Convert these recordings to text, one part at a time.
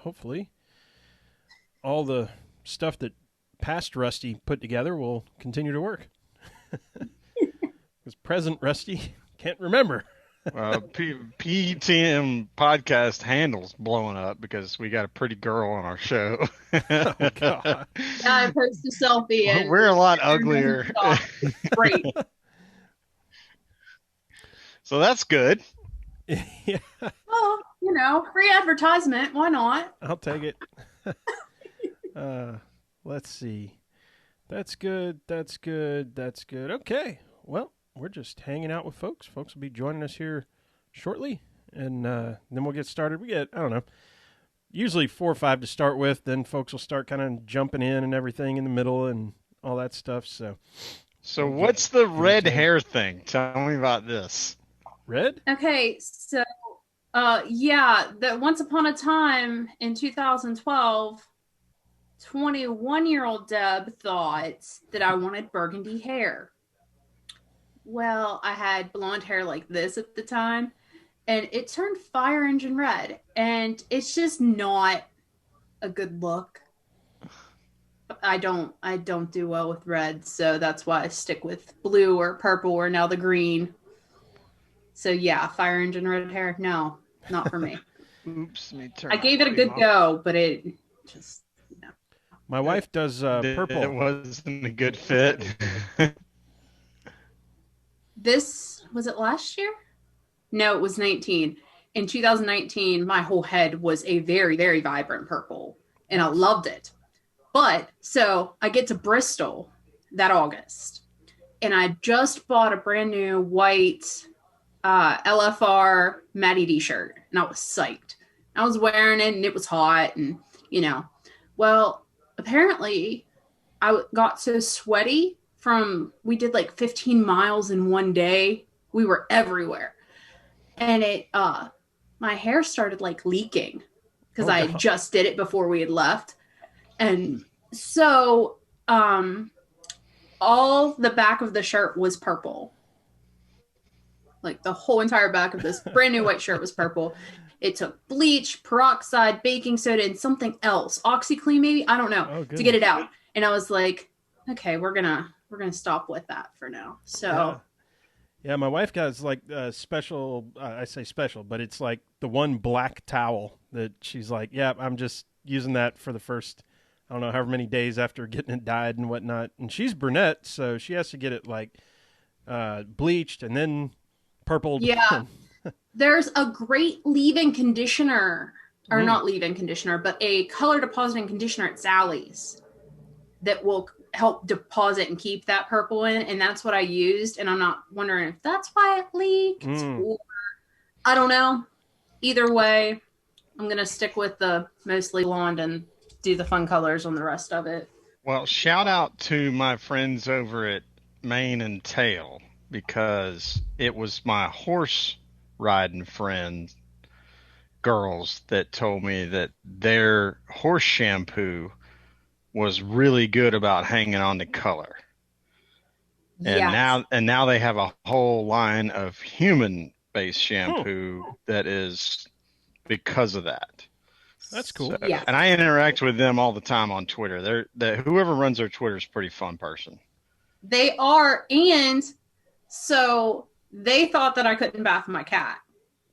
hopefully all the stuff that past Rusty put together will continue to work. Because present Rusty can't remember. PTM podcast handle's blowing up because we got a pretty girl on our show. Oh, God. Yeah, I posted a selfie. And We're a lot uglier. Great. So that's good. Yeah, Well, you know, free advertisement. Why not? I'll take it. Let's see. That's good. That's good. That's good. Okay. Well, we're just hanging out with folks. Folks will be joining us here shortly, and then we'll get started. We get, I don't know, usually 4 or 5 to start with. Then folks will start kind of jumping in and everything in the middle and all that stuff. So what's the red hair thing? Tell me about this. Red? Okay, so yeah, that once upon a time in 2012, 21-year-old Deb thought that I wanted burgundy hair. Well, I had blonde hair like this at the time, and it turned fire engine red, and it's just not a good look. I don't do well with red, so that's why I stick with blue or purple or now the green. So yeah, fire engine red hair, no, not for me. Oops, me turn. I gave it a good go, but it just, you know. My wife does purple. It wasn't a good fit. This, was it last year? No, it was 19. In 2019, my whole head was a very, very vibrant purple, and I loved it. But, so, I get to Bristol that August, and I just bought a brand new white LFR Matty D shirt, and I was psyched. I was wearing it, and it was hot, and, you know. Well, apparently, I got so sweaty we did like 15 miles in one day. We were everywhere. And my hair started like leaking because I just did it before we had left. And so, all the back of the shirt was purple. Like the whole entire back of this brand new white shirt was purple. It took bleach, peroxide, baking soda, and something else. OxyClean maybe? I don't know. To get it out. And I was like, okay, we're gonna stop with that for now. So yeah, my wife got like special, I say special, but it's like the one black towel that she's like, yeah, I'm just using that for the first, I don't know, however many days after getting it dyed and whatnot. And she's brunette, so she has to get it like bleached and then purpled. Yeah. There's a great leave-in conditioner, or not leave-in conditioner, but a color depositing conditioner at Sally's that will help deposit and keep that purple in, and that's what I used. And I'm not wondering if that's why it leaked, or I don't know. Either way, I'm gonna stick with the mostly blonde and do the fun colors on the rest of it. Well, shout out to my friends over at Mane and Tail, because it was my horse riding friends, girls, that told me that their horse shampoo was really good about hanging on to color. And now they have a whole line of human-based shampoo that is because of that. That's cool. So, and I interact with them all the time on Twitter. Whoever runs their Twitter is a pretty fun person. They are, and so they thought that I couldn't bath my cat.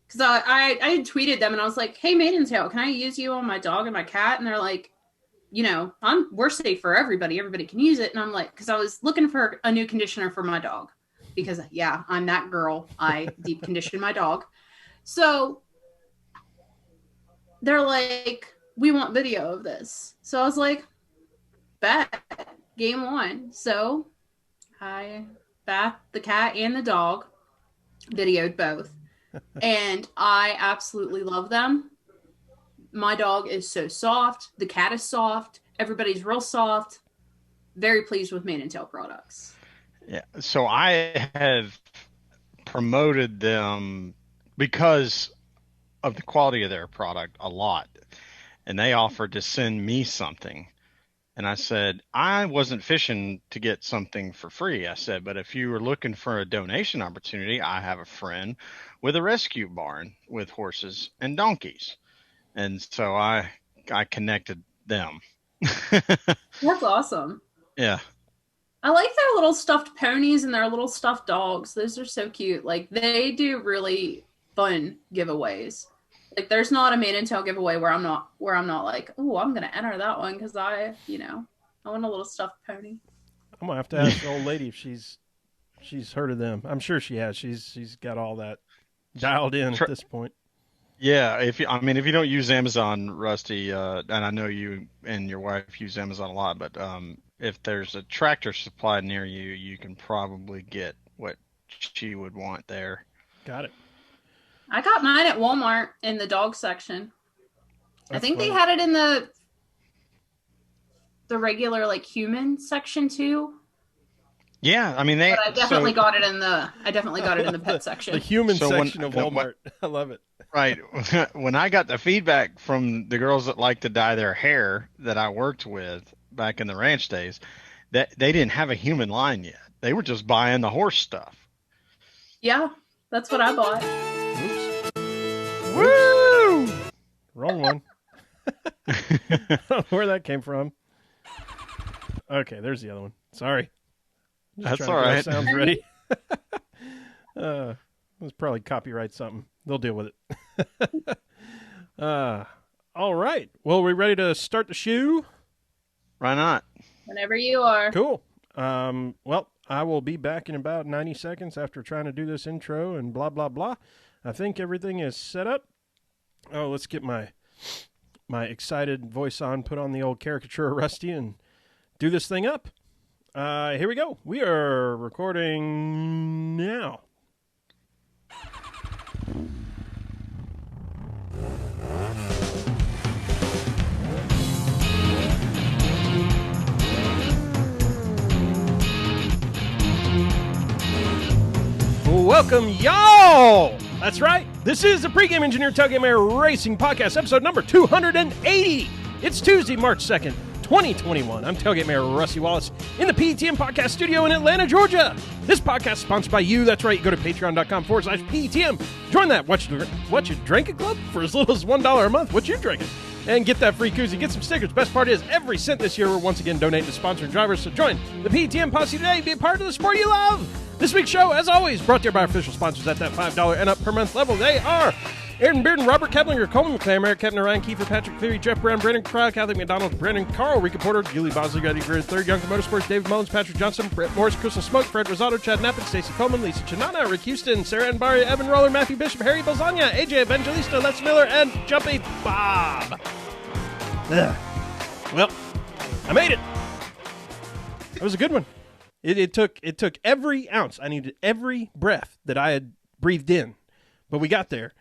Because I had tweeted them, and I was like, hey, Maidentail, can I use you on my dog and my cat? And they're like, you know, we're safe for everybody. Everybody can use it. And I'm like, because I was looking for a new conditioner for my dog. Because, yeah, I'm that girl. I deep condition my dog. So they're like, we want video of this. So I was like, bet, game on. So I bathed the cat and the dog, videoed both. And I absolutely love them. My dog is so soft. The cat is soft. Everybody's real soft. Very pleased with Mane and Tail products. Yeah. So I have promoted them because of the quality of their product a lot. And they offered to send me something. And I said, I wasn't fishing to get something for free. I said, but if you were looking for a donation opportunity, I have a friend with a rescue barn with horses and donkeys. And so I I connected them. That's awesome. Yeah. I like their little stuffed ponies and their little stuffed dogs. Those are so cute. Like, they do really fun giveaways. Like, there's not a made and tail giveaway where I'm not like, oh, I'm gonna enter that one because I want a little stuffed pony. I'm gonna have to ask the old lady if she's heard of them. I'm sure she has. She's got all that dialed in at this point. Yeah, if you don't use Amazon, Rusty, and I know you and your wife use Amazon a lot, but if there's a Tractor Supply near you, you can probably get what she would want there. Got it. I got mine at Walmart in the dog section. I think they had it in the regular like human section too. Yeah, I mean But I definitely got it in the pet section. The human section of Walmart. I love it. Right. When I got the feedback from the girls that like to dye their hair that I worked with back in the ranch days, that they didn't have a human line yet. They were just buying the horse stuff. Yeah, that's what I bought. Oops. Woo! Wrong one. I don't know where that came from. Okay, there's the other one. Sorry. That's all right. Sounds ready. It was probably copyright something. They'll deal with it. All right. Well, are we ready to start the shoe? Why not? Whenever you are. Cool. Well, I will be back in about 90 seconds after trying to do this intro and blah, blah, blah. I think everything is set up. Oh, let's get my excited voice on, put on the old caricature of Rusty, and do this thing up. Here we go. We are recording now. Welcome, y'all! That's right. This is the Pregame Engineer Tailgate Mayor Racing Podcast, episode number 280. It's Tuesday, March 2nd, 2021. I'm Tailgate Mayor Rusty Wallace in the PTM Podcast Studio in Atlanta, Georgia. This podcast is sponsored by you. That's right. You go to patreon.com/PTM. Join that What You Drinking Club for as little as $1 a month. What you drinking? And get that free koozie. Get some stickers. Best part is every cent this year we're once again donating to sponsored drivers. So join the PTM Posse today. Be a part of the sport you love. This week's show, as always, brought to you by our official sponsors at that $5 and up per month level. They are Aaron Bearden, Robert Keplinger, Coleman McClam, Eric Kepner, Ryan Kiefer, Patrick Cleary, Jeff Brown, Brandon Crowd, Kathy McDonald, Brandon Carl, Rika Porter, Julie Bosley, Eddie Greer, Third, Youngster Motorsports, David Mullins, Patrick Johnson, Brett Morris, Crystal Smoke, Fred Rosado, Chad Knappett, Stacey Coleman, Lisa Chinana, Rick Houston, Sarah Anbaria, Evan Roller, Matthew Bishop, Harry Bolzania, AJ Evangelista, Les Miller, and Jumpy Bob. Ugh. Well, I made it. It was a good one. It took every ounce. I needed every breath that I had breathed in, but we got there.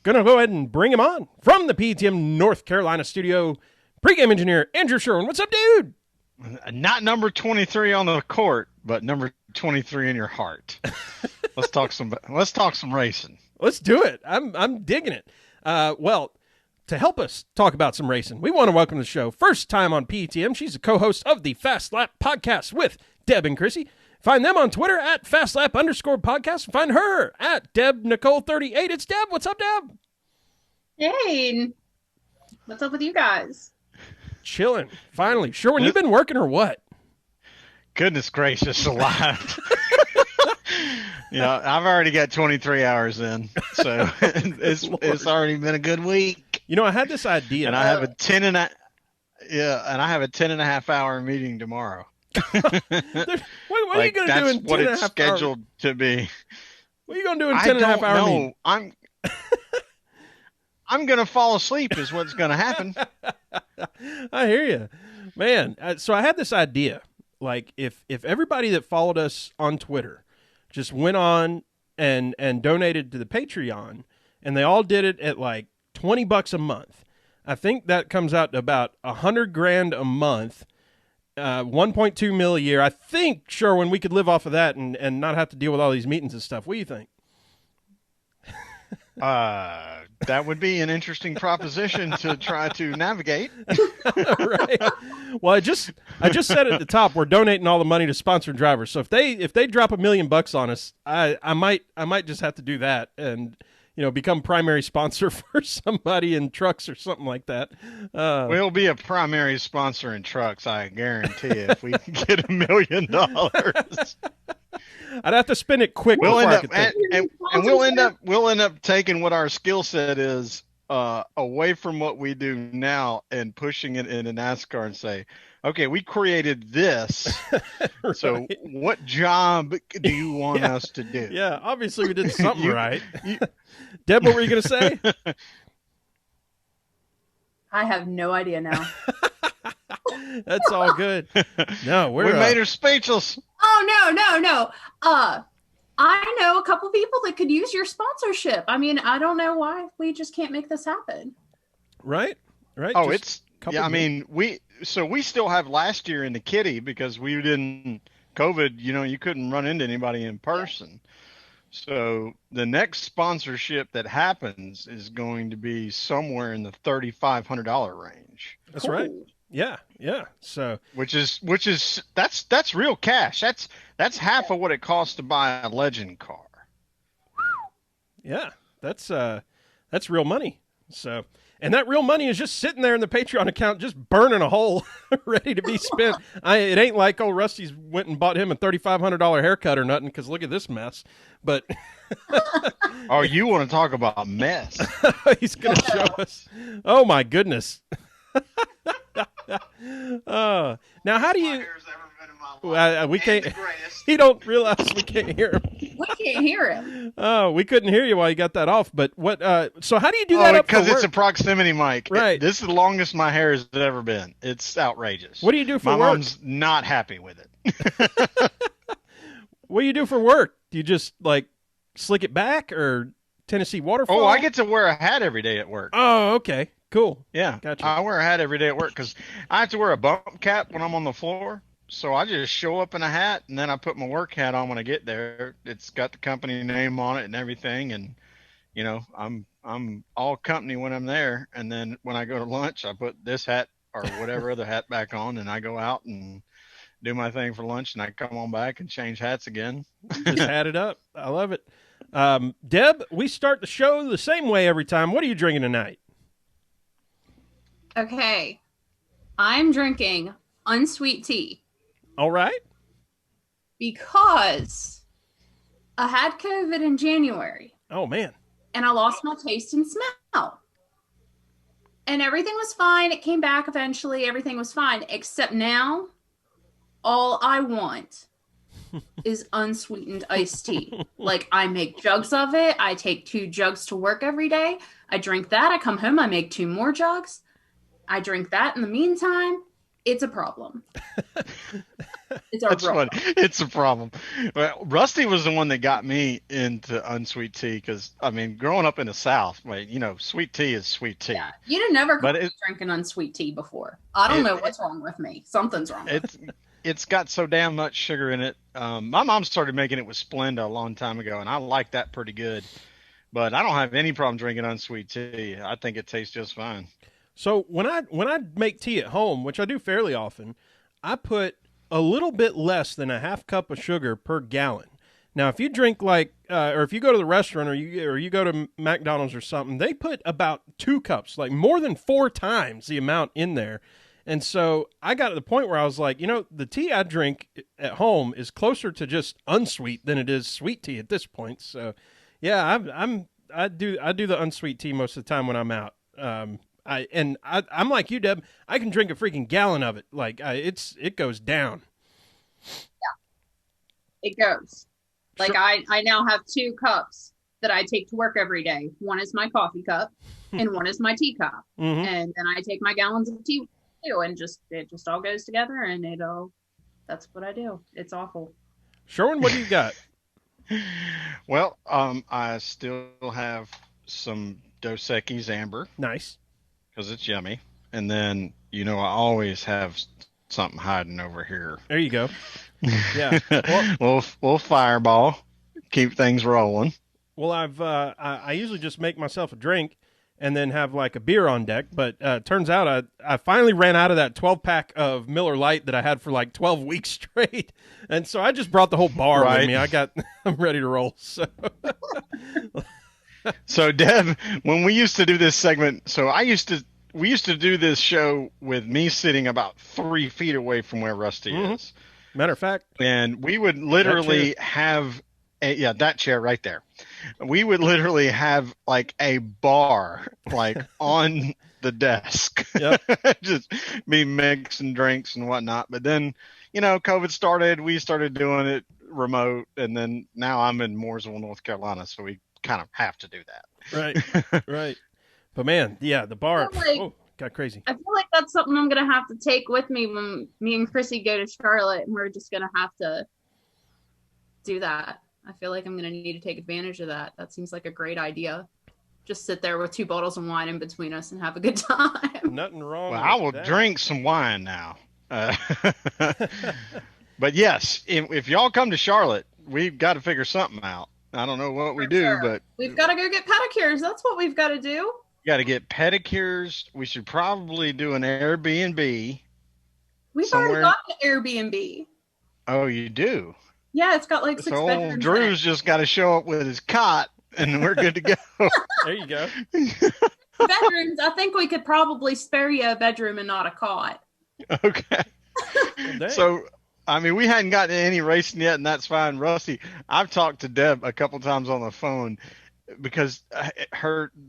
Gonna go ahead and bring him on from the PTM North Carolina studio. Pre-game engineer Andrew Sherwin. What's up, dude? Not number 23 on the court, but number 23 in your heart. Let's talk some racing. Let's do it. I'm digging it. Well, to help us talk about some racing, we want to welcome to the show. First time on PTM. She's a co-host of the Fast Lap podcast with Deb and Chrissy. Find them on Twitter at FastLap_podcast. Find her at Deb Nicole 38. It's Deb. What's up, Deb? Hey. What's up with you guys? Chilling. Finally. Sherwin, you've been working or what? Goodness gracious alive. I've already got 23 hours in, so it's already been a good week. You know, I had this idea. And I have a 10 and a half hour meeting tomorrow. What are you going to do in 10 and a half hours? That's what it's scheduled to be. What are you going to do in 10 and a half hours? I don't know. I'm going to fall asleep is what's going to happen. I hear you. Man, so I had this idea. Like, if everybody that followed us on Twitter just went on and donated to the Patreon, and they all did it at like $20 a month, I think that comes out to about $100,000 a month, 1.2 mil a year. I think, Sherwin, we could live off of that and not have to deal with all these meetings and stuff. What do you think? That would be an interesting proposition to try to navigate. Right. Well, I just said at the top, we're donating all the money to sponsored drivers. So if they drop $1 million on us, I might just have to do that. And become primary sponsor for somebody in trucks or something like that. We'll be a primary sponsor in trucks, I guarantee you, if we can get $1 million. I'd have to spend it quick. We'll before end I up could think. and we'll end up taking what our skill set is away from what we do now and pushing it into NASCAR and say, okay, we created this. Right. So what job do you want us to do? Yeah, obviously we did something right. Deb, what were you going to say? I have no idea now. That's all good. No, we made her speechless. Oh, no. I know a couple people that could use your sponsorship. I mean, I don't know why we just can't make this happen. Right. Oh, Just I mean, we still have last year in the kitty because we didn't COVID, you couldn't run into anybody in person. So the next sponsorship that happens is going to be somewhere in the $3,500 range. That's right. Yeah. So which is that's real cash. That's half of what it costs to buy a Legend car. yeah, that's real money. So, and that real money is just sitting there in the Patreon account, just burning a hole, ready to be spent. It ain't like old Rusty's went and bought him a $3,500 haircut or nothing. Because look at this mess. But oh, you want to talk about a mess? He's going to show us. Oh my goodness. Now, how do you? We can't. He don't realize we can't hear him. We can't hear him. Oh, we couldn't hear you while you got that off. But what? So how do you do that? Because it's a proximity mic. Right. This is the longest my hair has ever been. It's outrageous. What do you do for work? My mom's not happy with it. What do you do for work? Do you just like slick it back or Tennessee waterfall? Oh, I get to wear a hat every day at work. Oh, okay. Cool. Yeah. Gotcha. I wear a hat every day at work because I have to wear a bump cap when I'm on the floor. So I just show up in a hat and then I put my work hat on when I get there. It's got the company name on it and everything. And, I'm all company when I'm there. And then when I go to lunch, I put this hat or whatever other hat back on and I go out and do my thing for lunch and I come on back and change hats again. Just hat it up. I love it. Deb, we start the show the same way every time. What are you drinking tonight? Okay. I'm drinking unsweet tea. All right. Because I had COVID in January. Oh, man. And I lost my taste and smell. And everything was fine. It came back eventually. Everything was fine. Except now, all I want is unsweetened iced tea. Like, I make jugs of it. I take 2 jugs to work every day. I drink that. I come home. I make 2 more jugs. I drink that in the meantime. It's a problem. That's funny. It's a problem. Well, Rusty was the one that got me into unsweet tea because, growing up in the South, sweet tea is sweet tea. Yeah. You'd never caught me drinking unsweet tea before. I don't know what's wrong with me. Something's wrong with me. It's got so damn much sugar in it. My mom started making it with Splenda a long time ago, and I like that pretty good. But I don't have any problem drinking unsweet tea. I think it tastes just fine. So when I make tea at home, which I do fairly often, I put a little bit less than a half cup of sugar per gallon. Now, if you drink or if you go to the restaurant or you go to McDonald's or something, they put about 2 cups, like more than 4 times the amount in there. And so I got to the point where I was like, the tea I drink at home is closer to just unsweet than it is sweet tea at this point. So, yeah, I do the unsweet tea most of the time when I'm out. I'm like you, Deb. I can drink a freaking gallon of it. Like it goes down. Yeah, it goes. Like sure. I now have 2 cups that I take to work every day. One is my coffee cup, and one is my tea cup. Mm-hmm. And then I take my gallons of tea too, and it just all goes together, and that's what I do. It's awful. Sherwin, what do you got? Well, I still have some Dos Equis Amber. Nice. Because it's yummy. And then, I always have something hiding over here. There you go. Yeah. We'll fireball, keep things rolling. Well, I usually just make myself a drink and then have like a beer on deck. But turns out I finally ran out of that 12-pack of Miller Lite that I had for like 12 weeks straight. And so I just brought the whole bar with me. I'm ready to roll. So So Deb, when we used to do this segment, we used to do this show with me sitting about 3 feet away from where Rusty is. Matter of fact, And we would that chair. literally have that chair right there. We would literally have like a bar like on the desk. Yep. Just be mixing drinks and whatnot. But then, COVID started, we started doing it remote, and then now I'm in Mooresville, North Carolina, so we kind of have to do that. Right. Right. But man, yeah, the bar got crazy. I feel like that's something I'm gonna have to take with me when me and Chrissy go to Charlotte, and we're just gonna have to do that. I feel like I'm gonna need to take advantage of that. That seems like a great idea. Just sit there with 2 bottles of wine in between us and have a good time. Nothing wrong. Well, with I will that. drink some wine now. But yes, if y'all come to Charlotte, we've got to figure something out. I don't know what we do, but we've got to go get pedicures. That's what we've got to do. got to get pedicures. We should probably do an Airbnb. We've already got an Airbnb. Oh, you do? Yeah, it's got like 6 so bedrooms. Old Drew's just got to show up with his cot, and we're good to go. There you go. Bedrooms. I think we could probably spare you a bedroom and not a cot. Okay. Well, so, I mean, we hadn't gotten any racing yet, and that's fine. Rusty, I've talked to Deb a couple times on the phone because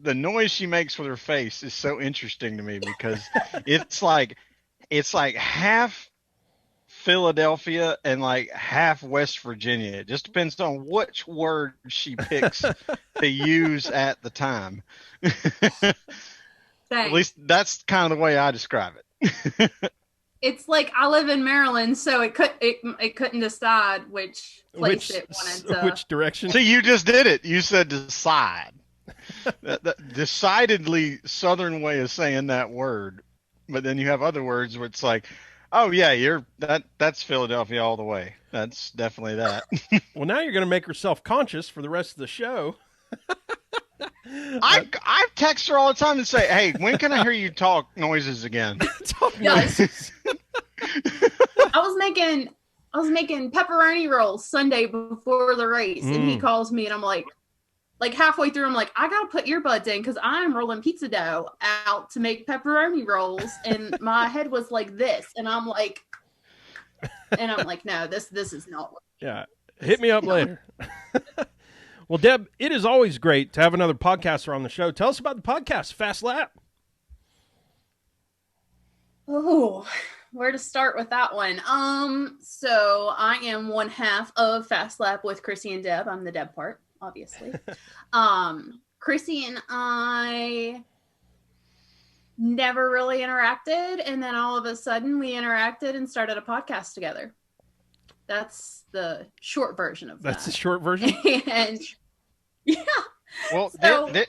the noise she makes with her face is so interesting to me because it's like half Philadelphia and like half West Virginia. It just depends on which word she picks to use at the time. At least that's kind of the way I describe it. It's like I live in Maryland, so it couldn't decide which place it wanted to. Which direction. So you just did it. You said decide. that decidedly Southern way of saying that word. But then you have other words where it's like, oh yeah, that's Philadelphia all the way. That's definitely that. Well, now you're going to make her self-conscious for the rest of the show. I text her all the time and say, hey, when can I hear you talk noises again? Noises. I was making pepperoni rolls Sunday before the race, and he calls me, and I'm like halfway through, I'm like, I gotta put earbuds in because I'm rolling pizza dough out to make pepperoni rolls, and my head was like this, and I'm like, no, this is not. Yeah, hit me up later. Well, Deb, it is always great to have another podcaster on the show. Tell us about the podcast, Fast Lap. Oh, where to start with that one? So I am one half of Fast Lap with Chrissy and Deb. I'm the Deb part, obviously. Chrissy and I never really interacted, and then all of a sudden we interacted and started a podcast together. That's the short version of that. That's the short version? And yeah. Well,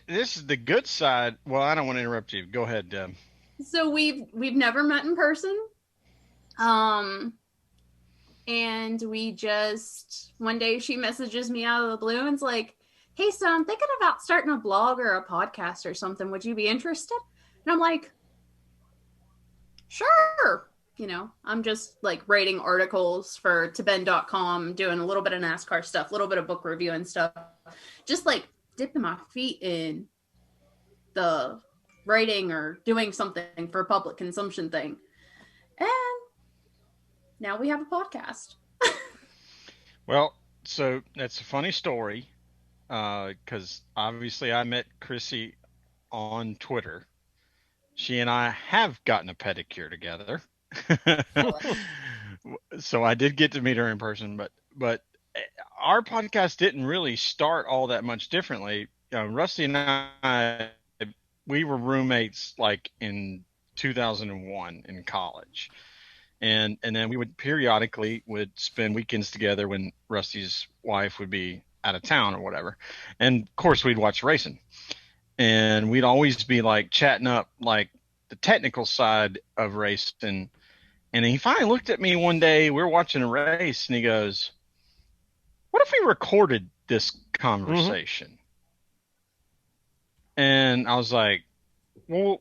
this is the good side. Well, I don't want to interrupt you. Go ahead, Deb. So we've never met in person. And we just, one day she messages me out of the blue and's like, hey, so I'm thinking about starting a blog or a podcast or something. Would you be interested? And I'm like, sure. I'm just like writing articles for tobin.com, doing a little bit of NASCAR stuff, a little bit of book reviewing stuff, just like dipping my feet in the writing or doing something for public consumption thing. And now we have a podcast. Well, so that's a funny story because obviously I met Chrissy on Twitter. She and I have gotten a pedicure together. So I did get to meet her in person, but our podcast didn't really start all that much differently. Rusty and I, we were roommates like in 2001 in college, and then we would periodically spend weekends together when Rusty's wife would be out of town or whatever, and of course we'd watch racing, and we'd always be like chatting up like the technical side of racing. And he finally looked at me one day, we were watching a race, and he goes, what if we recorded this conversation? Mm-hmm. And I was like, well,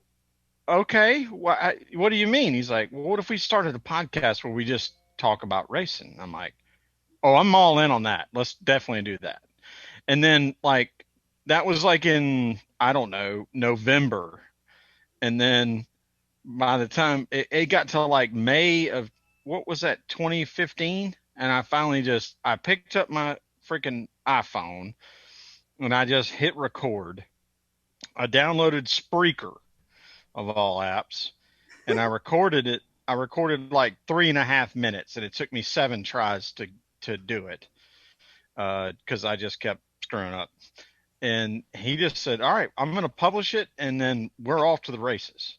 okay, what do you mean? He's like, well, what if we started a podcast where we just talk about racing? I'm like, oh, I'm all in on that. Let's definitely do that. And then like that was like in, I don't know, November. And then by the time it got to like May of, what was that, 2015? And I finally I picked up my freaking iPhone and I just hit record. I downloaded Spreaker of all apps and I recorded it. I recorded like 3.5 minutes and it took me 7 tries to do it. Cause I just kept screwing up. And he just said, all right, I'm going to publish it. And then we're off to the races.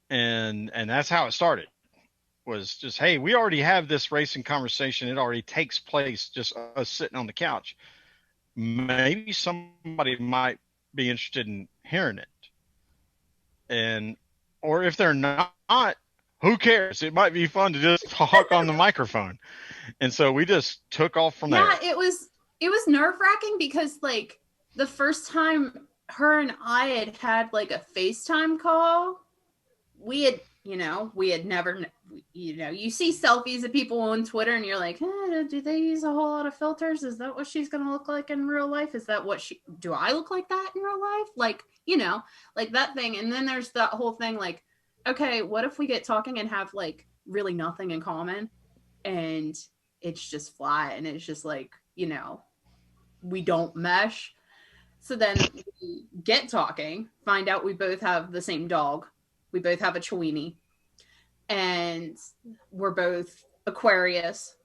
And that's how it started, was just, hey, we already have this racing conversation. It already takes place, just us sitting on the couch. Maybe somebody might be interested in hearing it. And, or if they're not, who cares? It might be fun to just talk on the microphone. And so we just took off from there. Yeah, it was nerve-wracking because like the first time her and I had like a FaceTime call, we had never, you see selfies of people on Twitter and you're like, do they use a whole lot of filters? Is that what she's going to look like in real life? Is that do I look like that in real life? Like, like that thing. And then there's that whole thing like, okay, what if we get talking and have like really nothing in common and it's just flat and it's just like, we don't mesh. So then we get talking, find out we both have the same dog. We both have a Chiweenie, and we're both Aquarius.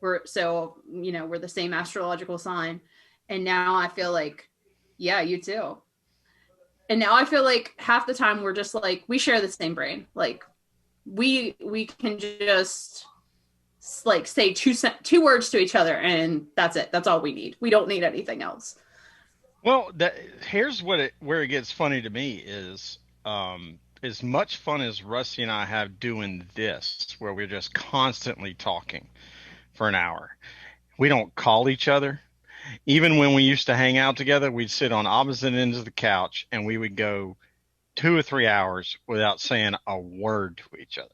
We're the same astrological sign. And now I feel like, yeah, you too. And now I feel like half the time we're just like, we share the same brain. Like we can just like say two words to each other and that's it. That's all we need. We don't need anything else. Well, here's where it gets funny to me is, as much fun as Rusty and I have doing this, where we're just constantly talking for an hour. We don't call each other. Even when we used to hang out together, we'd sit on opposite ends of the couch and we would go 2 or 3 hours without saying a word to each other.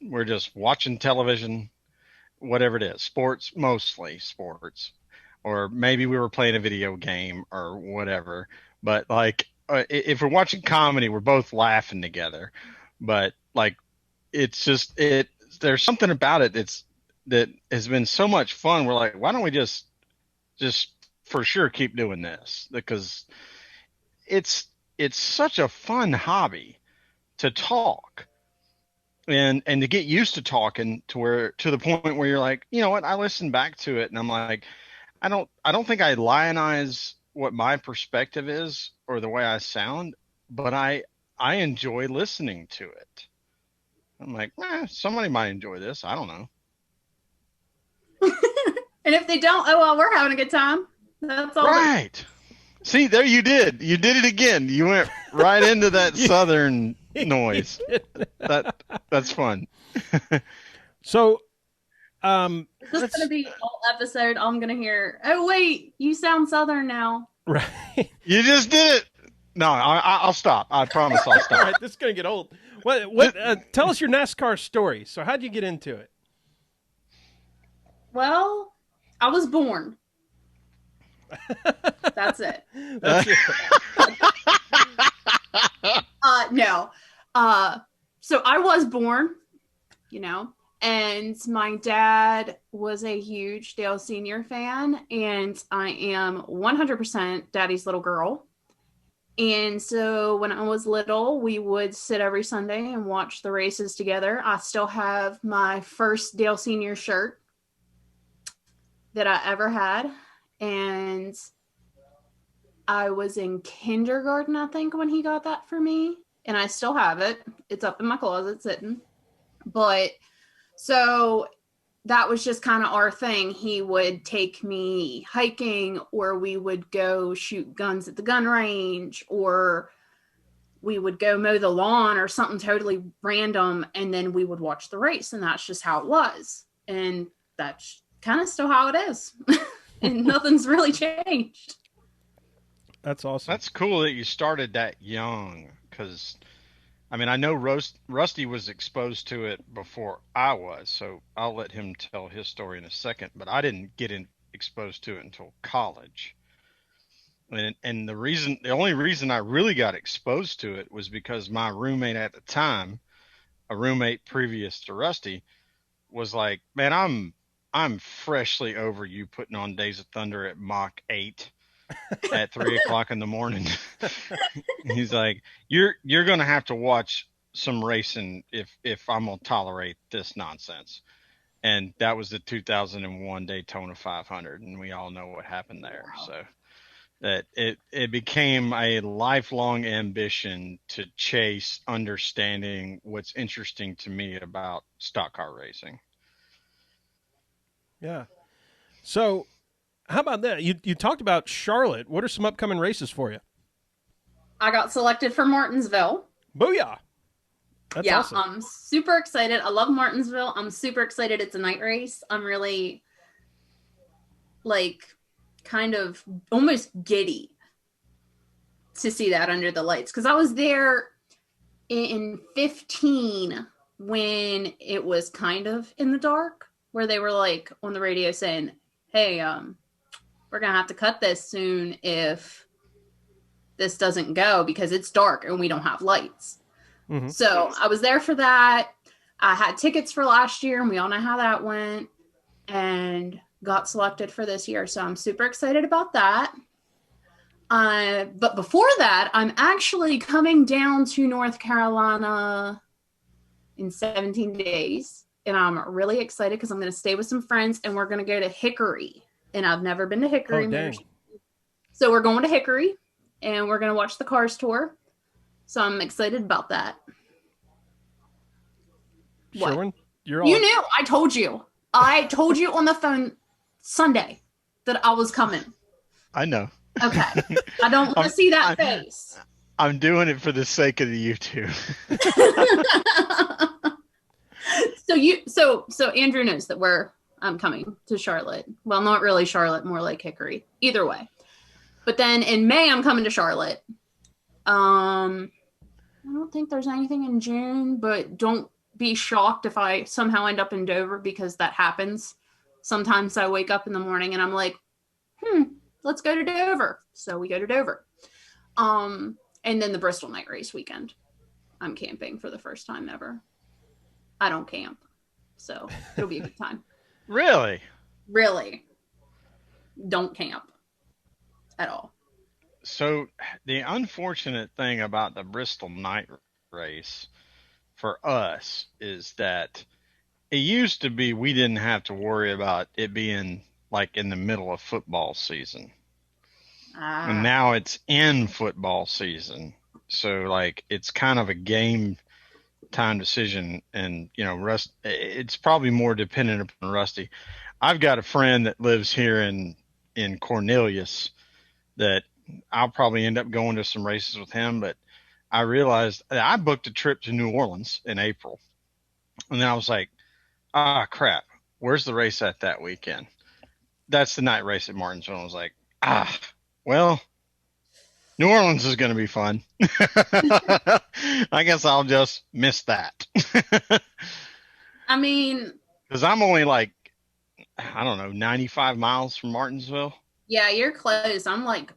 We're just watching television, whatever it is, sports, mostly sports, or maybe we were playing a video game or whatever. But like, if we're watching comedy, we're both laughing together. But like, it's just there's something about it that has been so much fun. We're like, why don't we just for sure keep doing this, because it's such a fun hobby to talk and to get used to talking to the point where you're like, you know what, I listen back to it and I'm like, I don't think I lionize what my perspective is or the way I sound, but I enjoy listening to it. I'm like, somebody might enjoy this. I don't know. And if they don't, oh well, we're having a good time. That's all. Right. See, there you did. You did it again. You went right into that southern noise. That's fun. So, this is gonna be all episode. I'm gonna hear. Oh wait, you sound southern now. right. You just did it. No, I'll stop. I promise I'll stop. All right, this is gonna get old. What? Tell us your NASCAR story. So, how'd you get into it? Well, I was born. That's it. That's it. No. So I was born, and my dad was a huge Dale Senior fan, and I am 100% Daddy's little girl. And so when I was little, we would sit every Sunday and watch the races together. I still have my first Dale Senior shirt that I ever had. And I was in kindergarten, I think, when he got that for me. And I still have it. It's up in my closet sitting. But so that was just kind of our thing. He would take me hiking, or we would go shoot guns at the gun range, or we would go mow the lawn or something totally random. And then we would watch the race. And that's just how it was. And that's kind of still how it is. And nothing's really changed. That's awesome. That's cool that you started that young, because I mean, I know Rusty was exposed to it before I was, so I'll let him tell his story in a second, but I didn't get exposed to it until college. And the only reason I really got exposed to it was because my roommate at the time, a roommate previous to Rusty, was like, "Man, I'm freshly over you putting on Days of Thunder at Mach 8 at 3 o'clock in the morning." He's like, "You're gonna have to watch some racing if I'm gonna tolerate this nonsense." And that was the 2001 Daytona 500, and we all know what happened there. Wow. So that it became a lifelong ambition to chase understanding what's interesting to me about stock car racing. Yeah. So, how about that? You talked about Charlotte. What are some upcoming races for you? I got selected for Martinsville. Booyah! That's Yeah, awesome. I'm super excited. I love Martinsville. I'm super excited. It's a night race. I'm really like kind of almost giddy to see that under the lights because I was there in 15 when it was kind of in the dark, where they were like on the radio saying, "Hey, we're gonna have to cut this soon if this doesn't go because it's dark and we don't have lights." Mm-hmm. So I was there for that. I had tickets for last year, and we all know how that went, and got selected for this year. So I'm super excited about that. But before that, I'm actually coming down to North Carolina in 17 days. And I'm really excited because I'm going to stay with some friends and we're going to go to Hickory. And I've never been to Hickory. Oh, dang. So we're going to Hickory and we're going to watch the Cars tour. So I'm excited about that. What? Sherwin, you're all. You knew. I told you. I told you on the phone Sunday that I was coming. I know. Okay. I don't want to see that face. I'm doing it for the sake of the YouTube. So Andrew knows that I'm coming to Charlotte. Well, not really Charlotte, more like Hickory. Either way. But then in May I'm coming to Charlotte. I don't think there's anything in June, but don't be shocked if I somehow end up in Dover because that happens. Sometimes I wake up in the morning and I'm like, let's go to Dover. So we go to Dover. And then the Bristol night race weekend. I'm camping for the first time ever. I don't camp. So it'll be a good time. Really? Really. Don't camp at all. So the unfortunate thing about the Bristol night race for us is that it used to be we didn't have to worry about it being like in the middle of football season. And now it's in football season. So like it's kind of a game time decision, and it's probably more dependent upon Rusty. I've got a friend that lives here in Cornelius that I'll probably end up going to some races with him, but I realized I booked a trip to New Orleans in April, and then I was like, crap, where's the race at that weekend? That's the night race at Martinsville. I was like, well, New Orleans is going to be fun. I guess I'll just miss that. I mean, because I'm only like, I don't know, 95 miles from Martinsville. Yeah, you're close. I'm like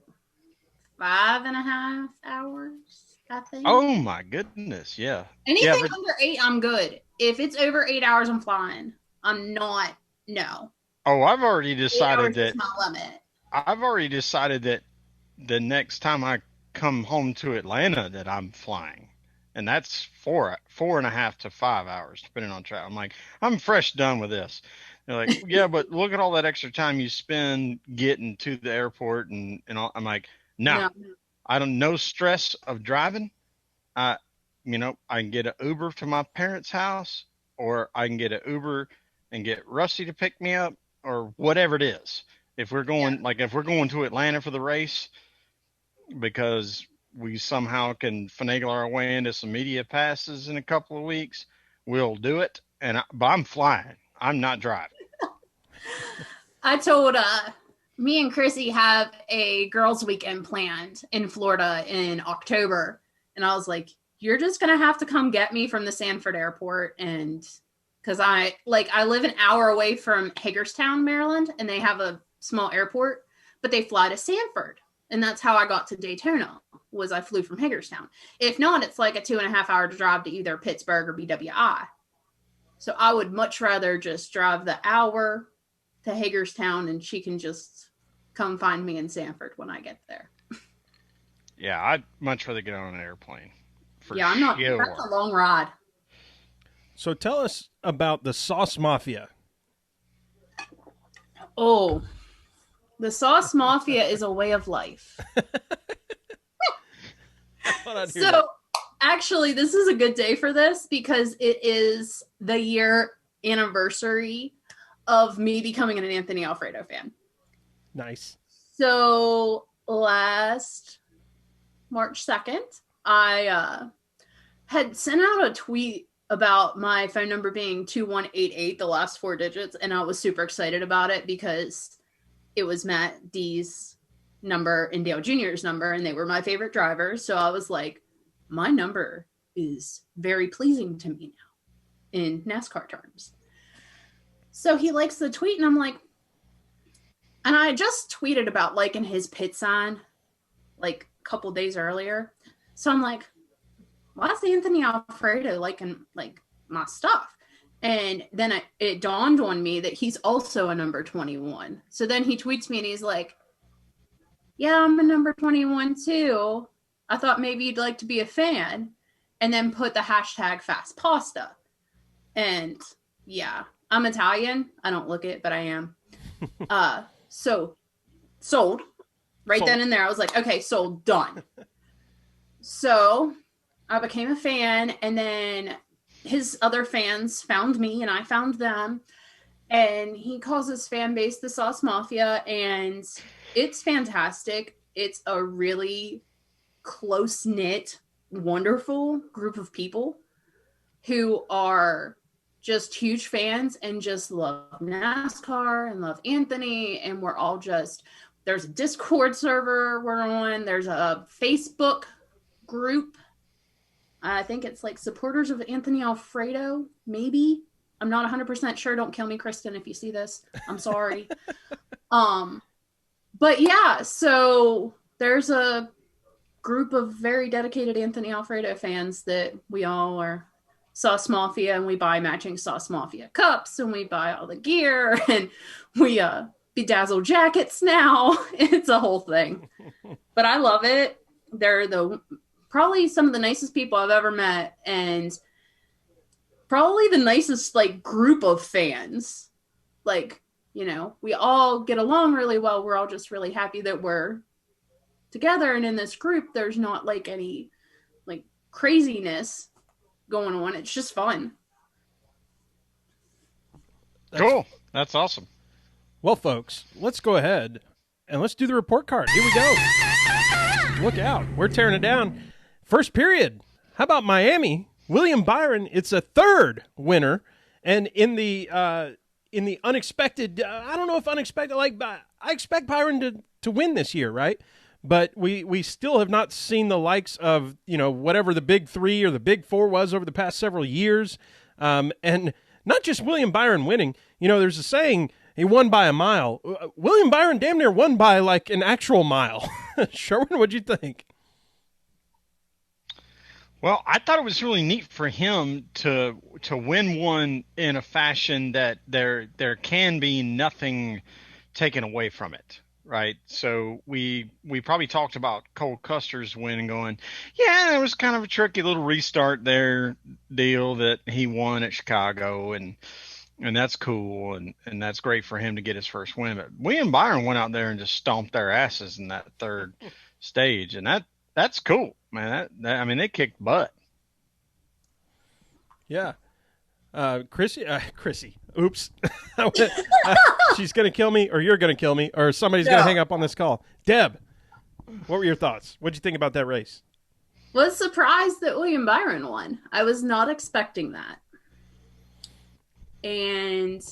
5.5 hours, I think. Oh my goodness, yeah. Anything under 8, I'm good. If it's over 8 hours, I'm flying. I'm not. No. Oh, I've already decided that. Is my limit. I've already decided that the next time I come home to Atlanta that I'm flying, and that's 4.5 to 5 hours depending on traffic. I'm like, I'm fresh done with this. They're like, yeah, but look at all that extra time you spend getting to the airport and all. I'm like, no. I don't no stress of driving. I can get an Uber to my parents' house, or I can get an Uber and get Rusty to pick me up, or whatever it is. If we're going to Atlanta for the race, because we somehow can finagle our way into some media passes in a couple of weeks, we'll do it. But I'm flying. I'm not driving. I told me and Chrissy have a girls' weekend planned in Florida in October, and I was like, "You're just gonna have to come get me from the Sanford airport," and because I live an hour away from Hagerstown, Maryland, and they have a small airport, but they fly to Sanford. And that's how I got to Daytona, was I flew from Hagerstown. If not, it's like a 2.5 hour drive to either Pittsburgh or BWI. So I would much rather just drive the hour to Hagerstown and she can just come find me in Sanford when I get there. Yeah, I'd much rather get on an airplane. Yeah, I'm not. Sure. That's a long ride. So tell us about the Sauce Mafia. Oh, the Sauce Mafia is a way of life. So, actually, this is a good day for this because it is the year anniversary of me becoming an Anthony Alfredo fan. Nice. So, last March 2nd, I had sent out a tweet about my phone number being 2188, the last 4 digits, and I was super excited about it because it was Matt D's number and Dale Jr.'s number, and they were my favorite drivers. So I was like, my number is very pleasing to me now in NASCAR terms. So he likes the tweet, and I'm like, and I just tweeted about liking his pit sign like a couple days earlier. So I'm like, why is Anthony Alfredo liking like my stuff? And then it dawned on me that he's also a number 21. So then he tweets me and he's like, yeah, I'm a number 21 too. I thought maybe you'd like to be a fan. And then put the hashtag fast pasta. And yeah, I'm Italian. I don't look it, but I am. So sold. Right then and there. I was like, okay, sold, done. So I became a fan, and then his other fans found me and I found them, and he calls his fan base the Sauce Mafia, and it's fantastic. It's a really close-knit, wonderful group of people who are just huge fans and just love NASCAR and love Anthony, and we're all just, there's a Discord server we're on, there's a Facebook group. I think it's like supporters of Anthony Alfredo, maybe. I'm not 100% sure. Don't kill me, Kristen, if you see this. I'm sorry. But yeah, so there's a group of very dedicated Anthony Alfredo fans that we all are Sauce Mafia, and we buy matching Sauce Mafia cups, and we buy all the gear, and we bedazzle jackets now. It's a whole thing. But I love it. They're probably some of the nicest people I've ever met, and probably the nicest like group of fans. Like, you know, we all get along really well. We're all just really happy that we're together, and in this group there's not like any like craziness going on. It's just fun. Cool. That's awesome. Well, folks, let's go ahead and let's do the report card. Here we go. Look out. We're tearing it down. First period. How about Miami? William Byron, it's a third winner. And in the unexpected, I don't know if unexpected, like I expect Byron to win this year, right? But we still have not seen the likes of, you know, whatever the big 3 or the big 4 was over the past several years. And not just William Byron winning. You know, there's a saying, he won by a mile. William Byron damn near won by like an actual mile. Sherwin, what'd you think? Well, I thought it was really neat for him to win one in a fashion that there can be nothing taken away from it, right? So we probably talked about Cole Custer's win and going, yeah, it was kind of a tricky little restart there deal that he won at Chicago, and that's cool, and that's great for him to get his first win. But William Byron went out there and just stomped their asses in that third stage, and that's cool, man. That I mean, they kicked butt. Yeah. Chrissy. Oops. She's going to kill me, or you're going to kill me, or somebody's going to hang up on this call. Deb, what were your thoughts? What did you think about that race? Was surprised that William Byron won. I was not expecting that. And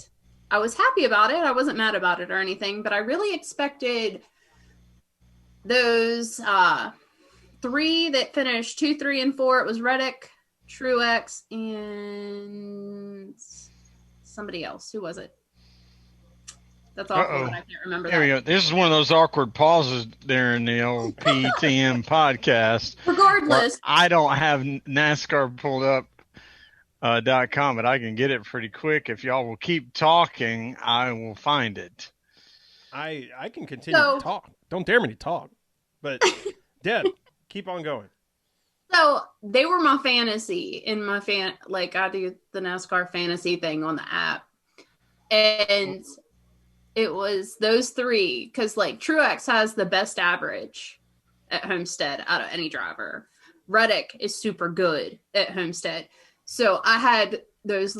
I was happy about it. I wasn't mad about it or anything, but I really expected those 3 that finished 2, 3, and 4. It was Reddick, Truex, and somebody else. Who was it? That's Uh awful that oh. I can't remember There we that. go. This is one of those awkward pauses during the old PTM podcast where Regardless, I don't have NASCAR pulled up .com, but I can get it pretty quick. If y'all will keep talking, I will find it. I can continue to so talk. Don't dare me to talk. But Deb, keep on going. so they were my fantasy in my like I do the NASCAR fantasy thing on the app. And it was those three because like Truex has the best average at Homestead out of any driver. Reddick is super good at Homestead. So I had those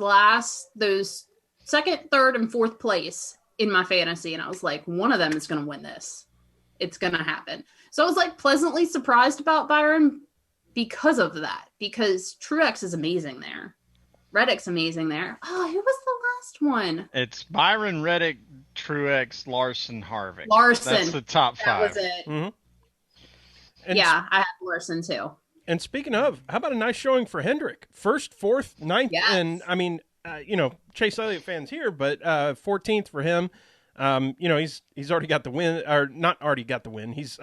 second, third, and fourth place in my fantasy, and I was like, one of them is going to win this. It's going to happen. So I was like pleasantly surprised about Byron because of that, because Truex is amazing there. Reddick's amazing there. Oh, who was the last one? It's Byron, Reddick, Truex, Larson, Harvick. Larson. That's the top That five. was it. Mm-hmm. And yeah, I have Larson too. And speaking of, how about a nice showing for Hendrick? First, fourth, ninth, Yes. and I mean, Chase Elliott fans here, but 14th for him. He's already got the win, or not already got the win. He's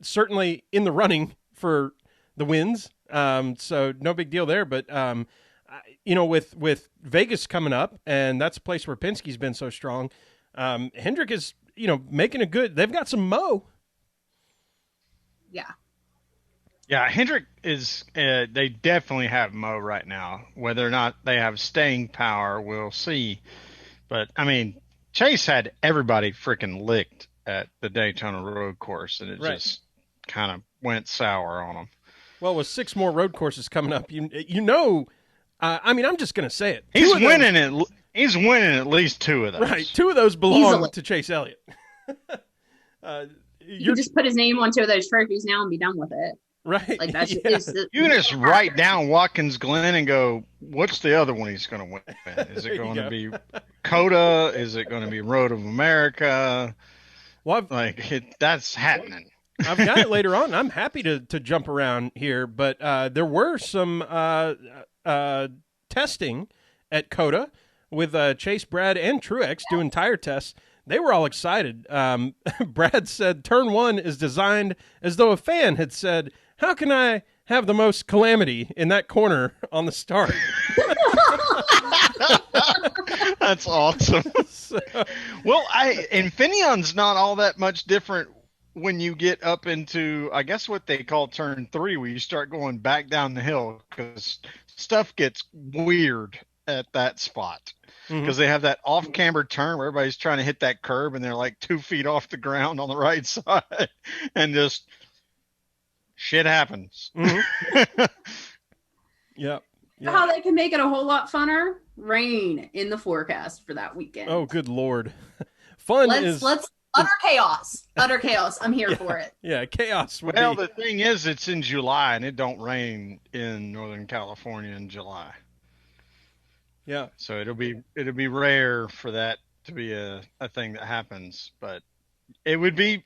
certainly in the running for the wins. So no big deal there. But with Vegas coming up, and that's a place where Penske's been so strong. Hendrick is making a good. They've got some mo. Yeah. Yeah, Hendrick is. They definitely have Mo right now. Whether or not they have staying power, we'll see. But I mean, Chase had everybody freaking licked at the Daytona Road Course, and it just kind of went sour on them. Well, with 6 more road courses coming up, I'm just going to say it. He's winning it. He's winning at least 2 of those. Right, 2 of those belong Easily. to Chase Elliott. You just put his name on 2 of those trophies now and be done with it. Right. Like that's yeah. You can just write down Watkins Glen and go, what's the other one he's going to win? Is it going to be COTA? Is it going to be Road of America? Well, that's happening. I've got it later on. I'm happy to jump around here, but there were some testing at COTA with Chase, Brad, and Truex doing tire tests. They were all excited. Brad said turn 1 is designed as though a fan had said, how can I have the most calamity in that corner on the start? That's awesome. Well, Infinion's not all that much different when you get up into, I guess, what they call turn 3, where you start going back down the hill, because stuff gets weird at that spot. Because they have that off-camber turn where everybody's trying to hit that curb, and they're like 2 feet off the ground on the right side, and just shit happens. Yep. How they can make it a whole lot funner? Rain in the forecast for that weekend. Oh, good Lord. Let's utter chaos. Utter chaos. I'm here for it. Yeah, chaos would Well, be. the thing is, it's in July, and it don't rain in Northern California in July. Yeah. So it'll be rare for that to be a thing that happens, but it would make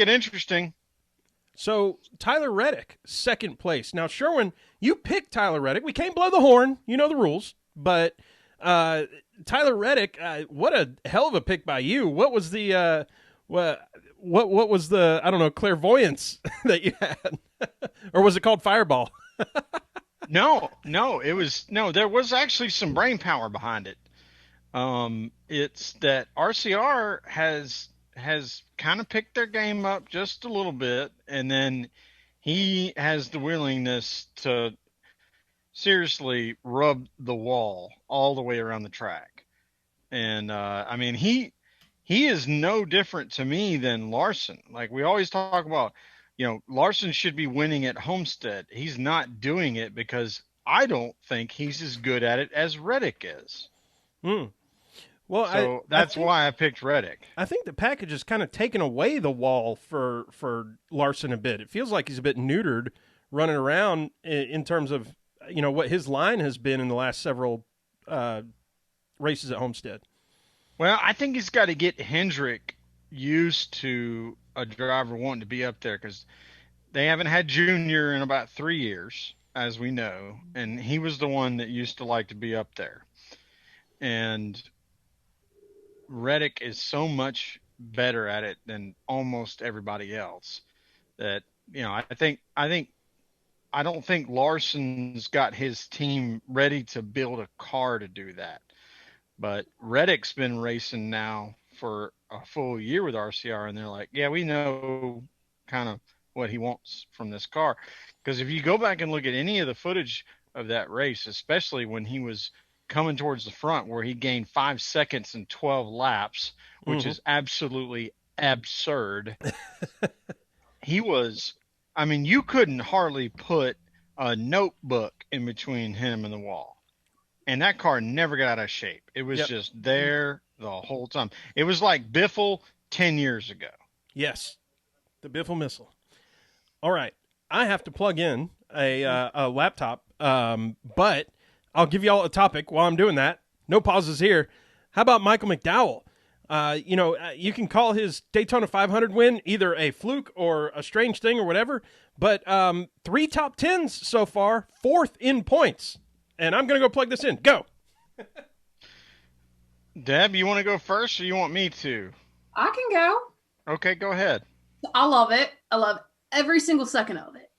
it interesting. So Tyler Reddick, 2nd place. Now, Sherwin, you picked Tyler Reddick. We can't blow the horn. You know the rules. But Tyler Reddick, what a hell of a pick by you. What was the what was the, I don't know, clairvoyance that you had? Or was it called Fireball? No, there was actually some brain power behind it. It's that RCR has kind of picked their game up just a little bit, and then he has the willingness to seriously rub the wall all the way around the track. And I mean, he is no different to me than Larson. Like we always talk about, Larson should be winning at Homestead. He's not doing it because I don't think he's as good at it as Reddick is. Well, so that's why I picked Reddick. I think the package has kind of taken away the wall for Larson a bit. It feels like he's a bit neutered running around in terms of what his line has been in the last several races at Homestead. Well, I think he's got to get Hendrick used to a driver wanting to be up there, because they haven't had Junior in about 3 years, as we know, and he was the one that used to like to be up there. And Reddick is so much better at it than almost everybody else that, I don't think Larson's got his team ready to build a car to do that. But Reddick's been racing now for a full year with RCR, and they're like, yeah, we know kind of what he wants from this car. Because if you go back and look at any of the footage of that race, especially when he was coming towards the front, where he gained 5 seconds in 12 laps, which is absolutely absurd. He was, I mean, you couldn't hardly put a notebook in between him and the wall. And that car never got out of shape. It was just there the whole time. It was like Biffle 10 years ago. Yes, the Biffle missile. All right, I have to plug in a laptop, but I'll give you all a topic while I'm doing that. No pauses here. How about Michael McDowell? You can call his Daytona 500 win either a fluke or a strange thing or whatever, but 3 top 10s so far, 4th in points. And I'm going to go plug this in. Go. Deb, you want to go first or you want me to? I can go. Okay, go ahead. I love it. I love every single second of it.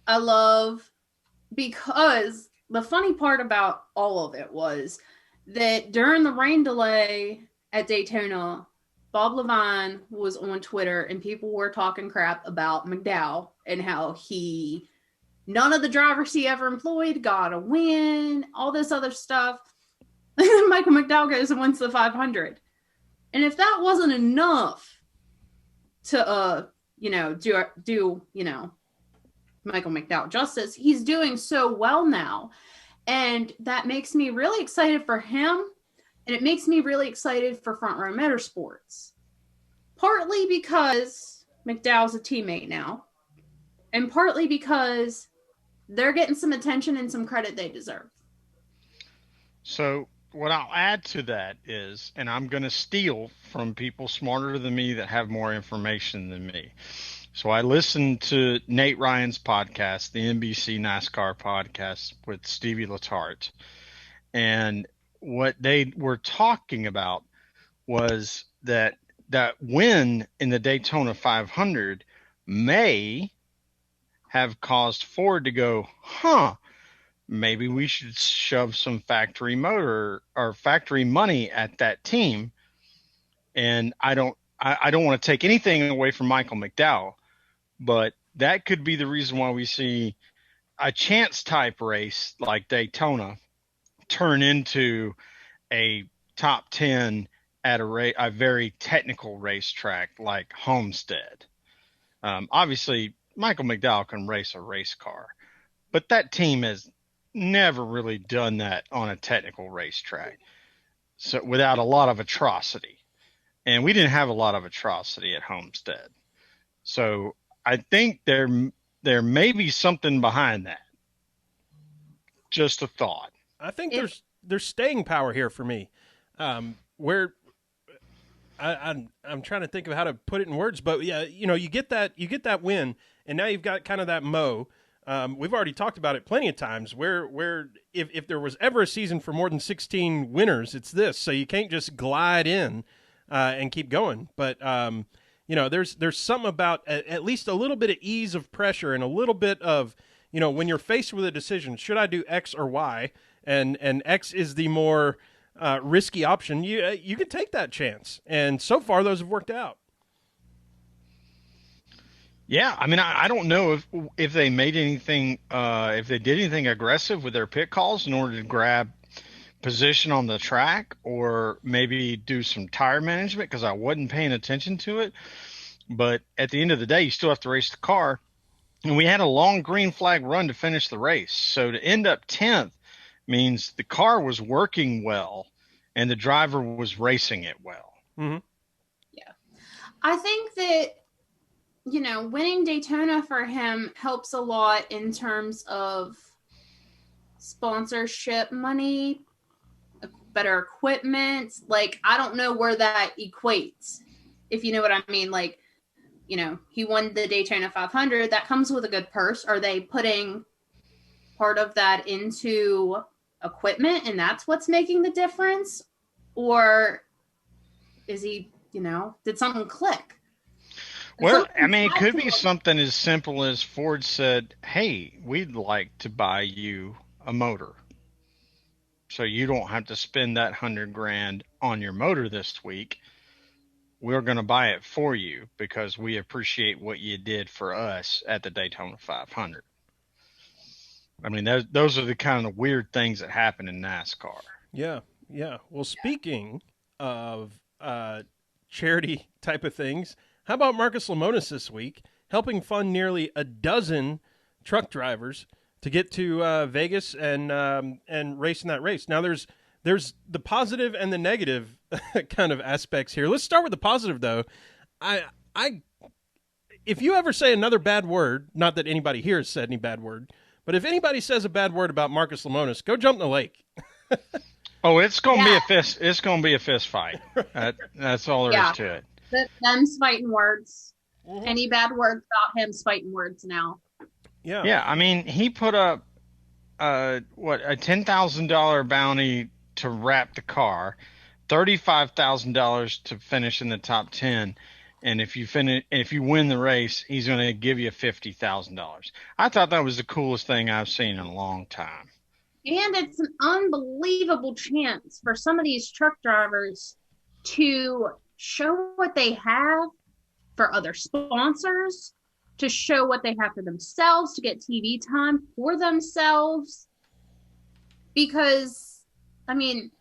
I love, because the funny part about all of it was that during the rain delay at Daytona, Bob Levine was on Twitter and people were talking crap about McDowell and how none of the drivers he ever employed got a win, all this other stuff. And then Michael McDowell goes and wins the 500. And if that wasn't enough to, do Michael McDowell justice, he's doing so well now. And that makes me really excited for him. And it makes me really excited for Front Row Motorsports. Partly because McDowell's a teammate now. And partly because they're getting some attention and some credit they deserve. So what I'll add to that is, and I'm going to steal from people smarter than me that have more information than me. So I listened to Nate Ryan's podcast, the NBC NASCAR podcast with Stevie Letarte. And what they were talking about was that win in the Daytona 500 may have caused Ford to go, maybe we should shove some factory motor or factory money at that team. And I don't want to take anything away from Michael McDowell, but that could be the reason why we see a chance type race like Daytona turn into a top 10 at a very technical racetrack like Homestead. Obviously, Michael McDowell can race a race car, but that team has never really done that on a technical racetrack. So without a lot of atrocity. And we didn't have a lot of atrocity at Homestead. So I think there may be something behind that. Just a thought. I think there's staying power here for me. Where I'm trying to think of how to put it in words, but yeah, you get that win, and now you've got kind of that mow. We've already talked about it plenty of times. Where if there was ever a season for more than 16 winners, it's this. So you can't just glide in and keep going. But there's something about at least a little bit of ease of pressure and a little bit of when you're faced with a decision, should I do X or Y, and X is the more risky option. You can take that chance, and so far those have worked out. Yeah, I mean, I don't know if they made anything, if they did anything aggressive with their pit calls in order to grab position on the track, or maybe do some tire management, because I wasn't paying attention to it. But at the end of the day, you still have to race the car, and we had a long green flag run to finish the race. So to end up 10th means the car was working well and the driver was racing it well. Mm-hmm. Yeah, I think that winning Daytona for him helps a lot in terms of sponsorship money, better equipment. Like, I don't know where that equates, if you know what I mean. Like, he won the Daytona 500. That comes with a good purse. Are they putting part of that into equipment and that's what's making the difference? Or Is he, did something click? Well, I Something mean, it had could to be have. something as simple as Ford said, "Hey, we'd like to buy you a motor, so you don't have to spend that 100 grand on your motor this week. We're going to buy it for you because we appreciate what you did for us at the Daytona 500." I mean, those are the kind of weird things that happen in NASCAR. Yeah, yeah. Well, speaking of charity type of things, how about Marcus Lemonis this week helping fund nearly a dozen truck drivers to get to Vegas and race in that race. Now, there's the positive and the negative kind of aspects here. Let's start with the positive, though. I if you ever say another bad word, not that anybody here has said any bad word, but if anybody says a bad word about Marcus Lemonis, go jump in the lake. Oh, it's going to Yeah, be a fist. It's going to be a fist fight. That's all there is yeah. to it. Them's fighting words. Mm-hmm. Any bad words about him fighting words now. Yeah. Yeah, I mean, he put up what, a $10,000 bounty to wrap the car, $35,000 to finish in the top 10, and if you win the race, he's going to give you $50,000. I thought that was the coolest thing I've seen in a long time. And it's an unbelievable chance for some of these truck drivers to show what they have for other sponsors, to show what they have for themselves, to get TV time for themselves. Because, I mean,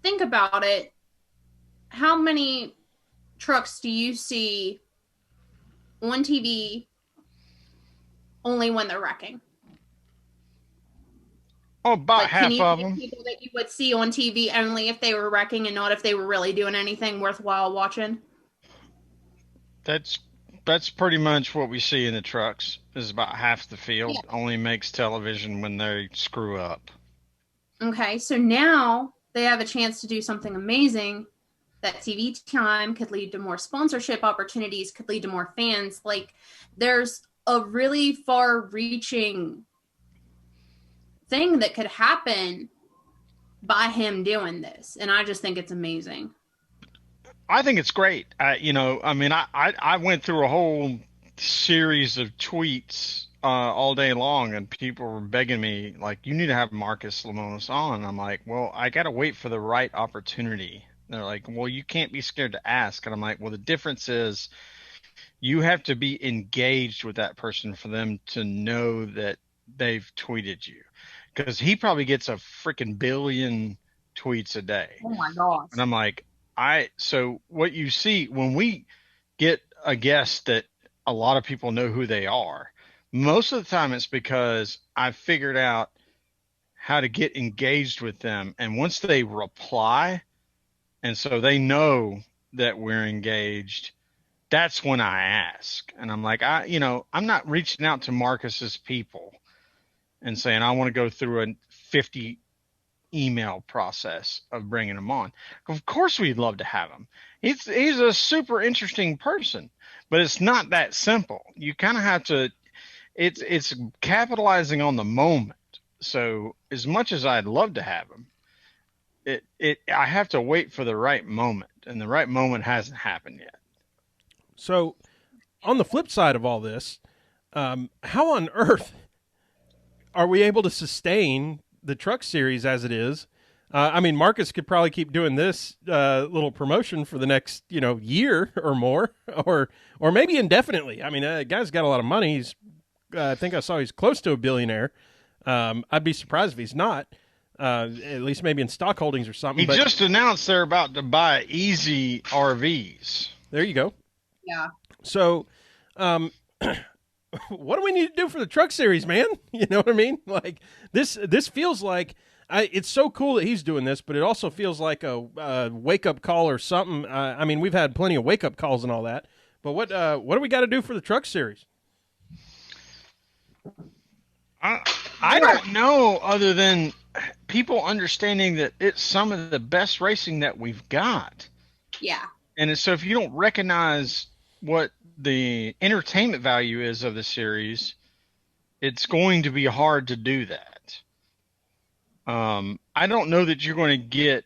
think about it. How many trucks do you see on TV only when they're wrecking? Oh, about Like, can half you of name them. people that you would see on TV only if they were wrecking and not if they were really doing anything worthwhile watching? That's that's pretty much what we see in the trucks. Is about half the Yeah. field only makes television when they screw up. Okay, so now they have a chance to do something amazing. That TV time could lead to more sponsorship opportunities, could lead to more fans. Like, there's a really far reaching thing that could happen by him doing this. And I just think it's amazing. I think it's great. I mean, I went through a whole series of tweets all day long, and people were begging me, like, you need to have Marcus Lemonis on. I'm like, well, I got to wait for the right opportunity. They're like, well, you can't be scared to ask. And I'm like, well, the difference is you have to be engaged with that person for them to know that they've tweeted you. Because he probably gets a freaking billion tweets a day. Oh my gosh. And I'm like, so what you see when we get a guest that a lot of people know who they are, most of the time it's because I figured out how to get engaged with them. And once they reply, and so they know that we're engaged, that's when I ask. And I'm like, I'm not reaching out to Marcus's people and saying, I want to go through a 50 email process of bringing him on. Of course, we'd love to have him. He's a super interesting person, but it's not that simple. You kind of have to. It's capitalizing on the moment. So as much as I'd love to have him, I have to wait for the right moment, and the right moment hasn't happened yet. So, on the flip side of all this, how on earth are we able to sustain the truck series as it is? I mean, Marcus could probably keep doing this little promotion for the next, year or more, or maybe indefinitely. I mean, the guy's got a lot of money. I think I saw he's close to a billionaire. I'd be surprised if he's not. At least maybe in stock holdings or something. He just announced they're about to buy Easy RVs. There you go. Yeah. So, what do we need to do for the truck series, man? You know what I mean? Like this feels like it's so cool that he's doing this, but it also feels like a wake up call or something. I mean, we've had plenty of wake up calls and all that, but what do we got to do for the truck series? I don't know, other than people understanding that it's some of the best racing that we've got. Yeah. And so if you don't recognize what the entertainment value is of the series, it's going to be hard to do that. I don't know that you're going to get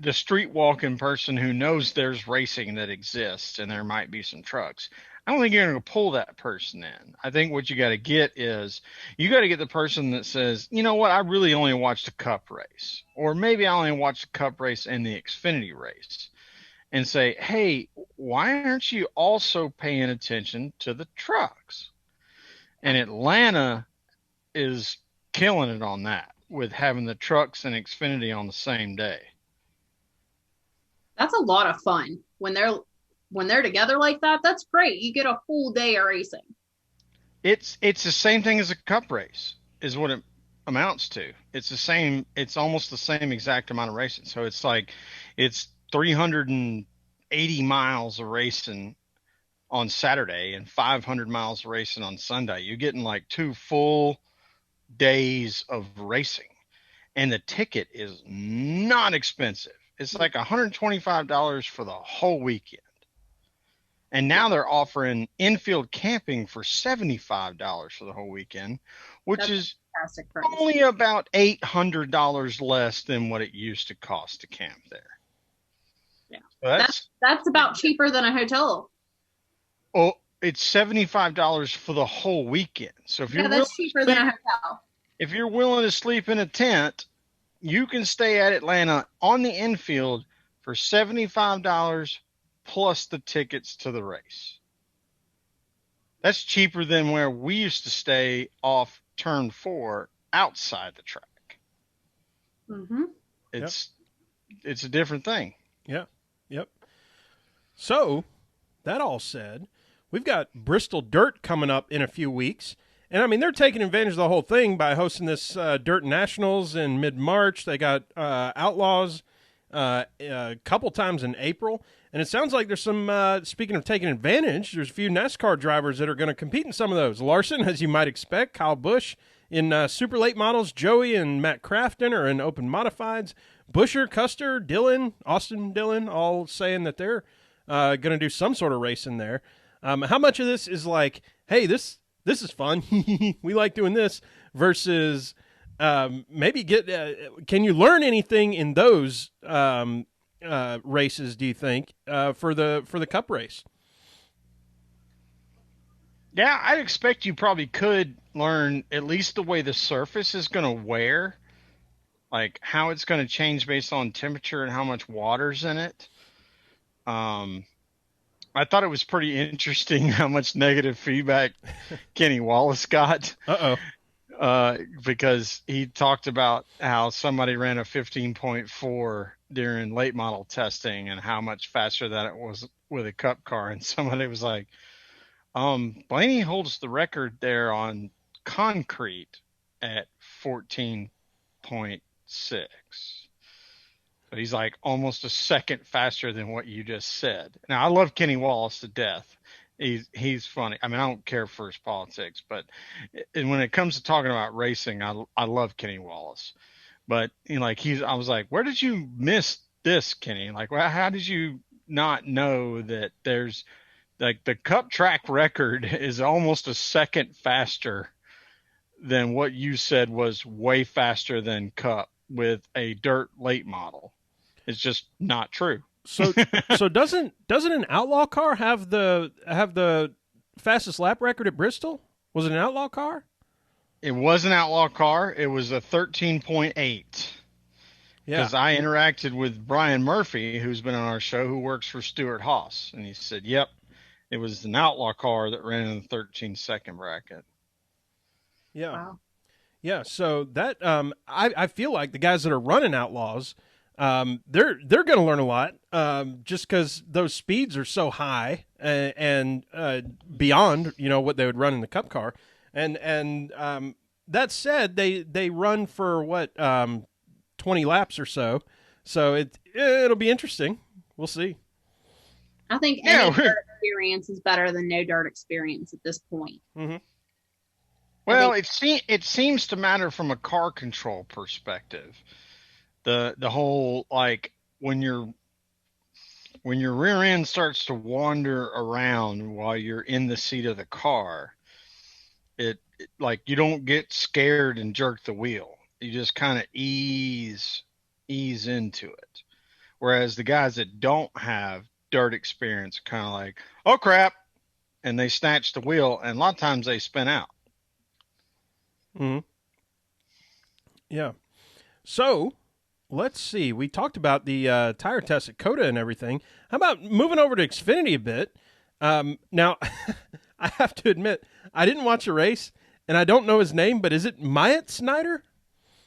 the street walking person who knows there's racing that exists and there might be some trucks. I don't think you're going to pull that person in. I think what you got to get is you got to get the person that says, you know what, I really only watched a cup race, or maybe I only watched the cup race and the Xfinity race, and say, hey, why aren't you also paying attention to the trucks? And Atlanta is killing it on that with having the trucks and Xfinity on the same day. That's a lot of fun when they're together like that. That's great. You get a full day of racing. It's the same thing as a cup race, is what it amounts to. It's the same. It's almost the same exact amount of racing. So it's like it's 380 miles of racing on Saturday and 500 miles of racing on Sunday. You're getting like 2 full days of racing, and the ticket is not expensive. It's like $125 for the whole weekend. And now they're offering infield camping for $75 for the whole weekend, which That's is fantastic price. only about $800 less than what it used to cost to camp there. Yeah. So That's about cheaper than a hotel. oh, it's $75 for the whole weekend. So Yeah, that's cheaper than a hotel. if you're willing to sleep in a tent, you can stay at Atlanta on the infield for $75 plus the tickets to the race. That's cheaper than where we used to stay off turn 4 outside the track. Mm-hmm. It's a different thing. Yeah. Yep. So, that all said, we've got Bristol Dirt coming up in a few weeks. And, I mean, they're taking advantage of the whole thing by hosting this Dirt Nationals in mid-March. They got Outlaws a couple times in April. And it sounds like there's some, speaking of taking advantage, there's a few NASCAR drivers that are going to compete in some of those. Larson, as you might expect, Kyle Busch in super late models, Joey and Matt Crafton are in open modifieds, Busher, Custer, Dillon, Austin Dillon, all saying that they're going to do some sort of race in there. How much of this is like, hey, this is fun, we like doing this, versus maybe can you learn anything in those races, do you think, for the Cup race? Yeah, I expect you probably could learn at least the way the surface is going to wear, like how it's going to change based on temperature and how much water's in it. I thought it was pretty interesting how much negative feedback Kenny Wallace got. Because he talked about how somebody ran a 15.4 during late model testing and how much faster that it was with a cup car. And somebody was like, Blaney holds the record there on concrete at 14.6. So he's like almost a second faster than what you just said. Now, I love Kenny Wallace to death. He's funny. I mean, I don't care for his politics, but when it comes to talking about racing, I love Kenny Wallace. But I was like, where did you miss this, Kenny? Like, well, how did you not know that there's like the Cup track record is almost a second faster than what you said was way faster than Cup with a dirt late model? It's just not true. So doesn't an outlaw car have the fastest lap record at Bristol? Was it an outlaw car? It was an outlaw car. It was a 13.8. Yeah. Because I interacted with Brian Murphy, who's been on our show, who works for Stewart Haas, and he said, "Yep, it was an outlaw car that ran in the 13-second bracket." Yeah. Wow. Yeah. So that I feel like the guys that are running outlaws, they're going to learn a lot, just because those speeds are so high and beyond what they would run in the Cup car, and that said, they run for what 20 laps or so it'll be interesting. We'll see. I think any dirt experience is better than no dirt experience at this point. Mm-hmm. Well, it seems to matter from a car control perspective. The whole, like, when your rear end starts to wander around while you're in the seat of the car, it like you don't get scared and jerk the wheel. You just kind of ease into it. Whereas the guys that don't have dirt experience are kind of like, oh crap, and they snatch the wheel, and a lot of times they spin out. Mm-hmm. Yeah. So let's see. We talked about the tire test at Coda and everything. How about moving over to Xfinity a bit? Now, I have to admit, I didn't watch a race, and I don't know his name, but is it Myatt Snyder?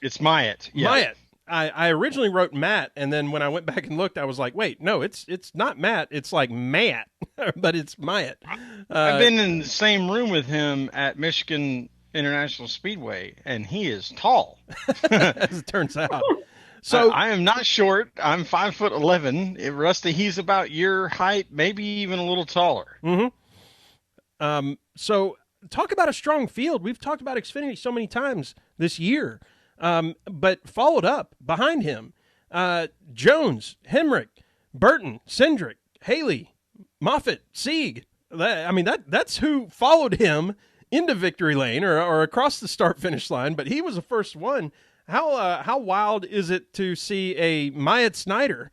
It's Myatt. Yeah. Myatt. I originally wrote Matt, and then when I went back and looked, I was like, wait, no, it's not Matt. It's like Matt, but it's Myatt. I've been in the same room with him at Michigan International Speedway, and he is tall. As it turns out. So I am not short. I'm 5'11". Rusty, he's about your height, maybe even a little taller. Mm-hmm. So talk about a strong field. We've talked about Xfinity so many times this year. But followed up behind him, Jones, Hemrick, Burton, Cindric, Haley, Moffitt, Sieg. That's who followed him into victory lane or across the start-finish line, but he was the first one. How wild is it to see a Myatt Snyder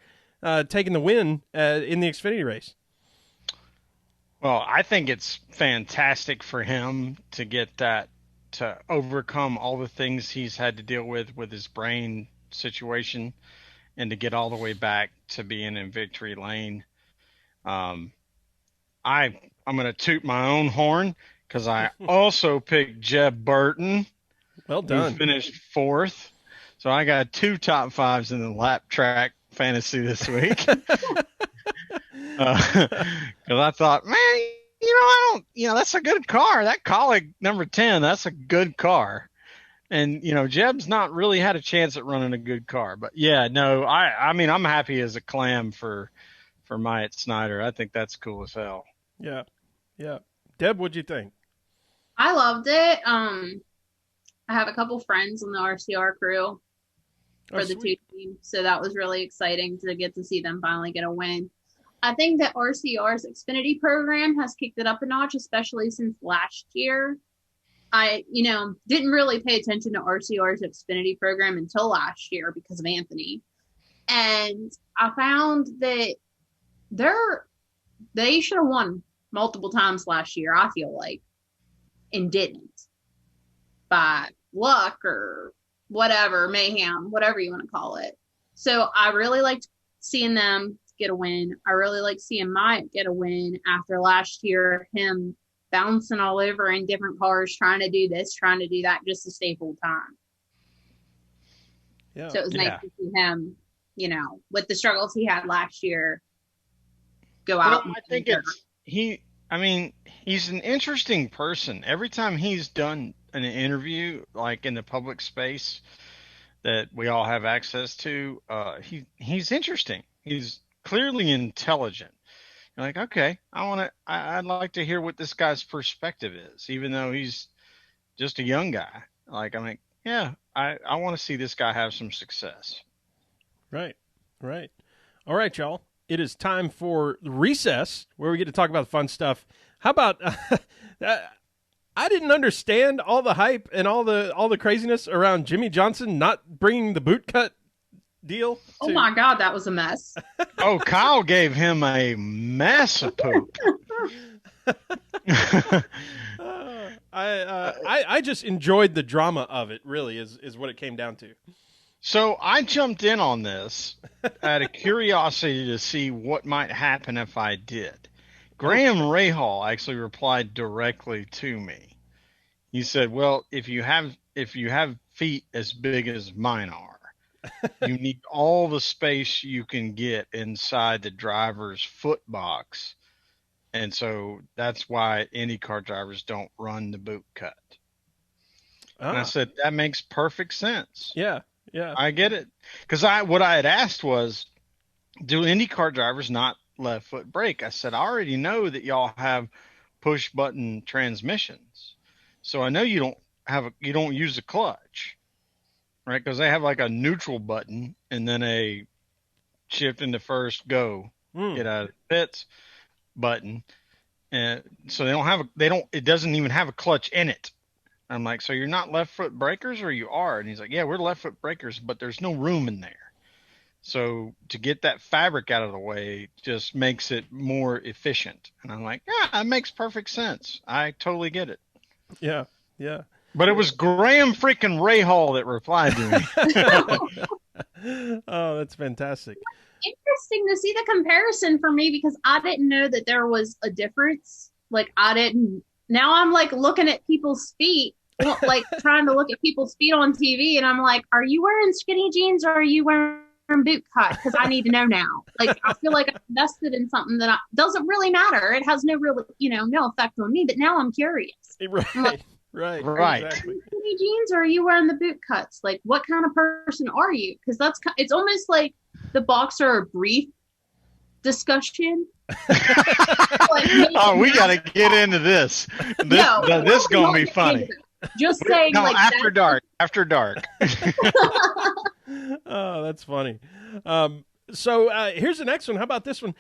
taking the win in the Xfinity race? Well, I think it's fantastic for him to get that, to overcome all the things he's had to deal with his brain situation, and to get all the way back to being in victory lane. I'm going to toot my own horn because I also picked Jeb Burton. Well done. Who finished 4th. So I got 2 top 5s in the lap track fantasy this week. Because I thought, man, that's a good car. That Colleague number 10, that's a good car. And, Jeb's not really had a chance at running a good car. But, yeah, no, I'm happy as a clam for Myatt Snyder. I think that's cool as hell. Yeah. Yeah. Deb, what'd you think? I loved it. I have a couple friends on the RCR crew for the 2 teams, so that was really exciting to get to see them finally get a win. I think that RCR's Xfinity program has kicked it up a notch, especially since last year. I, didn't really pay attention to RCR's Xfinity program until last year because of Anthony. And I found that they should have won multiple times last year, I feel like, and didn't. By luck or whatever, mayhem, whatever you want to call it. So I really liked seeing them get a win. I really like seeing Mike get a win after last year, him bouncing all over in different cars, trying to do this, trying to do that, just to stay full time. Yeah. So it was nice to see him, with the struggles he had last year, go out. I think he's an interesting person. Every time he's done an interview, like in the public space that we all have access to, he's interesting. He's clearly intelligent. You're like, okay, I'd like to hear what this guy's perspective is, even though he's just a young guy. I want to see this guy have some success. Right. All right, y'all. It is time for recess, where we get to talk about fun stuff. How about I didn't understand all the hype and all the craziness around Jimmy Johnson not bringing the boot cut deal. Oh my God, that was a mess. Oh, Kyle gave him a mess of poop. I just enjoyed the drama of it. Really, is what it came down to. So I jumped in on this out of curiosity to see what might happen if I did. Graham Rahal actually replied directly to me. He said, "Well, if you have feet as big as mine are, you need all the space you can get inside the driver's foot box, and so that's why IndyCar drivers don't run the boot cut." And I said, "That makes perfect sense." Yeah. I get it. Because what I had asked was, do IndyCar drivers not left foot brake? I said, I already know that y'all have push button transmissions. So I know you don't use a clutch, right? Because they have like a neutral button and then a shift into first, go, get out of the pits button. And so it doesn't even have a clutch in it. I'm like, so you're not left foot breakers, or you are? And he's like, yeah, we're left foot breakers, but there's no room in there. So to get that fabric out of the way just makes it more efficient. And I'm like, yeah, that makes perfect sense. I totally get it. Yeah. Yeah. But it was Graham freaking Rahal that replied to me. Oh, that's fantastic. Interesting to see the comparison for me because I didn't know that there was a difference. Like I didn't. Now I'm like looking at people's feet, like trying to look at people's feet on TV, and I'm like, are you wearing skinny jeans or are you wearing boot cut? Because I need to know now. Like I feel like I'm invested in something that doesn't really matter. It has no real, no effect on me. But now I'm curious. Right. I'm like, Right. Exactly. skinny jeans or are you wearing the boot cuts? Like what kind of person are you? Because it's almost like the boxer or brief discussion. Like, oh, we got to get into this. This is going to be funny. Just saying, no, like after dark. After dark. Oh, that's funny. So here's the next one. How about this one?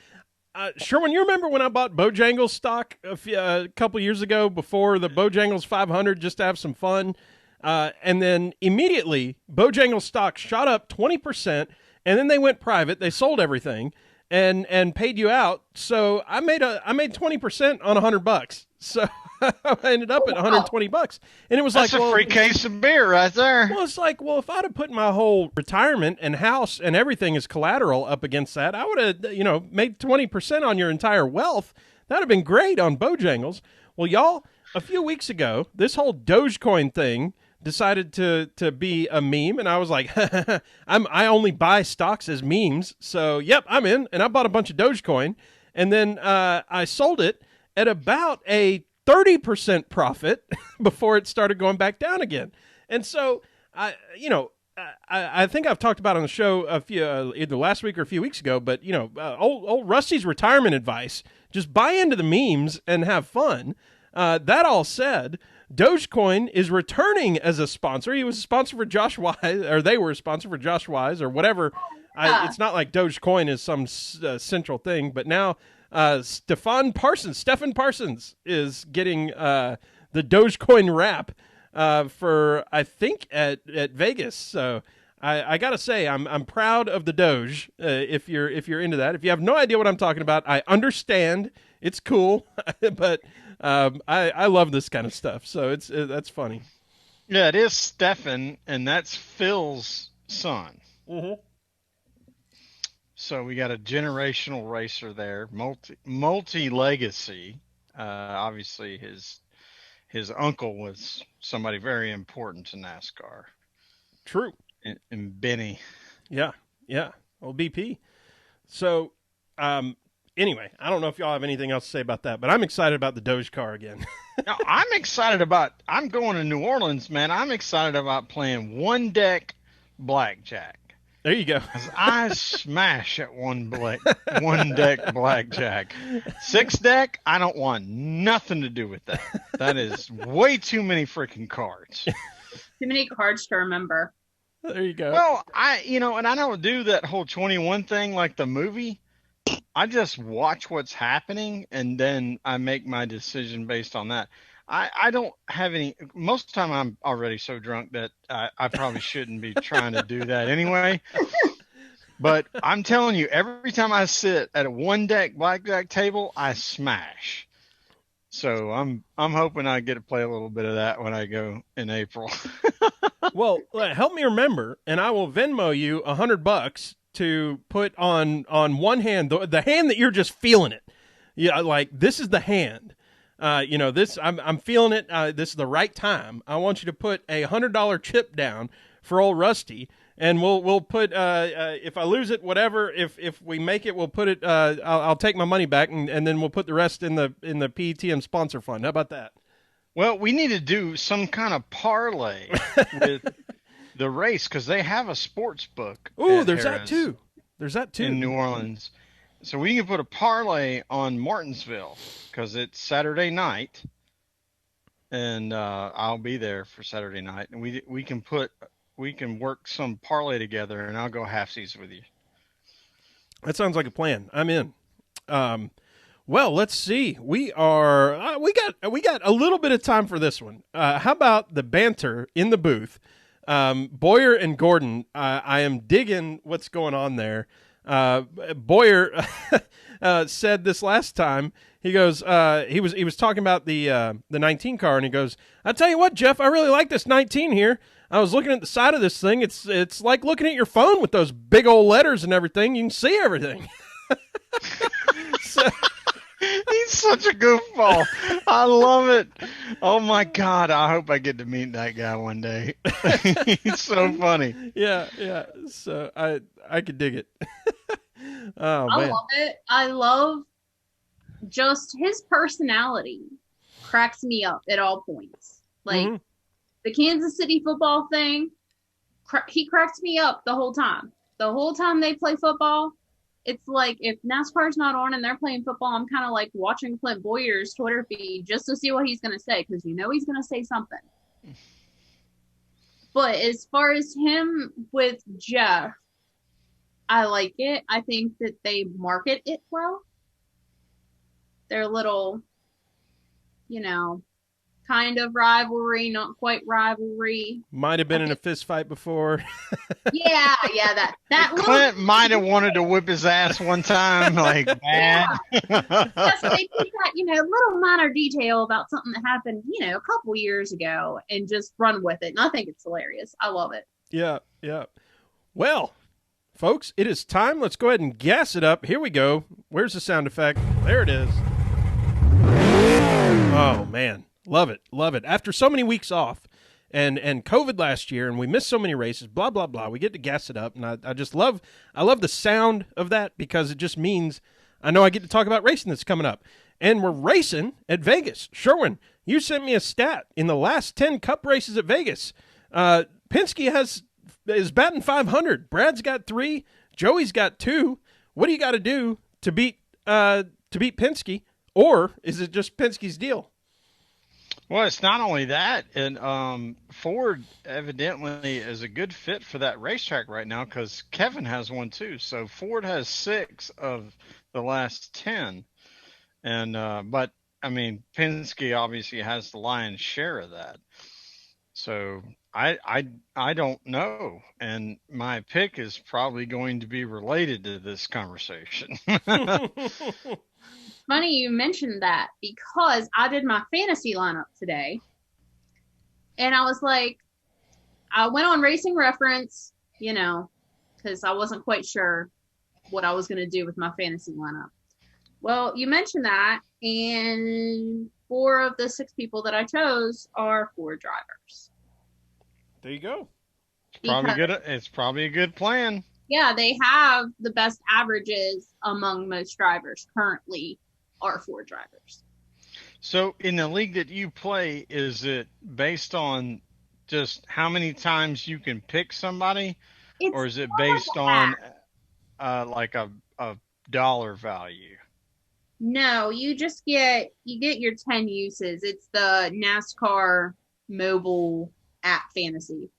Sherwin, you remember when I bought Bojangles stock a couple years ago before the Bojangles 500 just to have some fun? And then immediately, Bojangles stock shot up 20%, and then they went private. They sold everything and paid you out. So I made 20% on $100. So I ended up at $120, and it was That's like a free case of beer right there. Well, it's like, well, if I'd have put my whole retirement and house and everything as collateral up against that, I would have, made 20% on your entire wealth. That'd have been great on Bojangles. Well, y'all, a few weeks ago, this whole Dogecoin thing decided to be a meme, and I was like, I only buy stocks as memes, so yep, I'm in, and I bought a bunch of Dogecoin, and then I sold it at about a 30% profit before it started going back down again. And so, I think I've talked about on the show either last week or a few weeks ago, but, old Rusty's retirement advice, just buy into the memes and have fun. That all said, Dogecoin is returning as a sponsor. He was a sponsor for Josh Wise, or they were a sponsor for Josh Wise, or whatever. It's not like Dogecoin is some central thing, but now Stephen Parsons is getting the Dogecoin wrap for, I think, at Vegas. So I gotta say, I'm proud of the Doge. If you're into that, if you have no idea what I'm talking about, I understand. It's cool, but I love this kind of stuff. So that's funny. Yeah, it is Stefan, and that's Phil's son. Mm-hmm. So we got a generational racer there, multi legacy. Obviously, his uncle was somebody very important to NASCAR. True. And Benny. Yeah. Well, BP. So, anyway, I don't know if y'all have anything else to say about that, but I'm excited about the Doge car again. Now, I'm going to New Orleans, man. I'm excited about playing one deck blackjack. There you go. I smash at one deck blackjack. 6 deck, I don't want nothing to do with that. That is way too many freaking cards. Too many cards to remember. There you go. Well, and I don't do that whole 21 thing like the movie. I just watch what's happening and then I make my decision based on that. I don't have any. Most of the time, I'm already so drunk that I probably shouldn't be trying to do that anyway. But I'm telling you, every time I sit at a one deck blackjack table, I smash. So I'm hoping I get to play a little bit of that when I go in April. Well, help me remember, and I will Venmo you $100 to put on one hand, the hand that you're just feeling it. Yeah, like this is the hand. This I'm feeling it. This is the right time. I want you to put a $100 chip down for old Rusty, and we'll put if I lose it, whatever. If we make it, we'll put it. I'll take my money back, and then we'll put the rest in the PTM sponsor fund. How about that? Well, we need to do some kind of parlay with the race because they have a sports book. Ooh, there's that too. There's that too in New Orleans. So we can put a parlay on Martinsville because it's Saturday night, and I'll be there for Saturday night, and we can work some parlay together, and I'll go halfsies with you. That sounds like a plan. I'm in. Well, let's see. We got a little bit of time for this one. How about the banter in the booth Boyer and Gordon, I am digging what's going on there. Boyer said this last time. He goes, he was talking about the 19 car, and he goes, "I tell you what, Jeff, I really like this 19 here. I was looking at the side of this thing. It's like looking at your phone with those big old letters and everything. You can see everything." So, he's such a goofball. I love it. Oh my God. I hope I get to meet that guy one day. He's so funny. yeah. So I could dig it. Oh I man. love it. I love just his personality cracks me up at all points. Like the Kansas City football thing, he cracks me up the whole time. The whole time they play football, it's like if NASCAR's not on and they're playing football, I'm kind of like watching Clint Boyer's Twitter feed just to see what he's going to say, because he's going to say something. But as far as him with Jeff, I like it. I think that they market it well. Their little, kind of rivalry, not quite rivalry. Might have been in a fist fight before. Yeah, that Clint might have wanted to whip his ass one time, like bad. Yeah, so they take that, little minor detail about something that happened, a couple years ago and just run with it. And I think it's hilarious. I love it. Yeah. Well, folks, it is time. Let's go ahead and gas it up. Here we go. Where's the sound effect? There it is. Oh, man. Love it. After so many weeks off and COVID last year, and we missed so many races, blah, blah, blah, we get to gas it up. And I love the sound of that, because it just means I know I get to talk about racing that's coming up. And we're racing at Vegas. Sherwin, you sent me a stat. In the last 10 Cup races at Vegas, Penske is batting 500. Brad's got 3. Joey's got 2. What do you got to do to beat Penske? Or is it just Penske's deal? Well, it's not only that, and Ford evidently is a good fit for that racetrack right now, because Kevin has one too. So Ford has 6 of the last 10, and but I mean Penske obviously has the lion's share of that. So I don't know, and my pick is probably going to be related to this conversation. Funny you mentioned that, because I did my fantasy lineup today, and I was like, I went on Racing Reference, because I wasn't quite sure what I was going to do with my fantasy lineup. Well, you mentioned that, and 4 of the 6 people that I chose are Ford drivers. There you go. It's probably a good plan. Yeah, they have the best averages among most drivers currently are Ford drivers. So in the league that you play, is it based on just how many times you can pick somebody, or is it based on like a dollar value? No, you get your 10 uses. It's the NASCAR mobile app fantasy.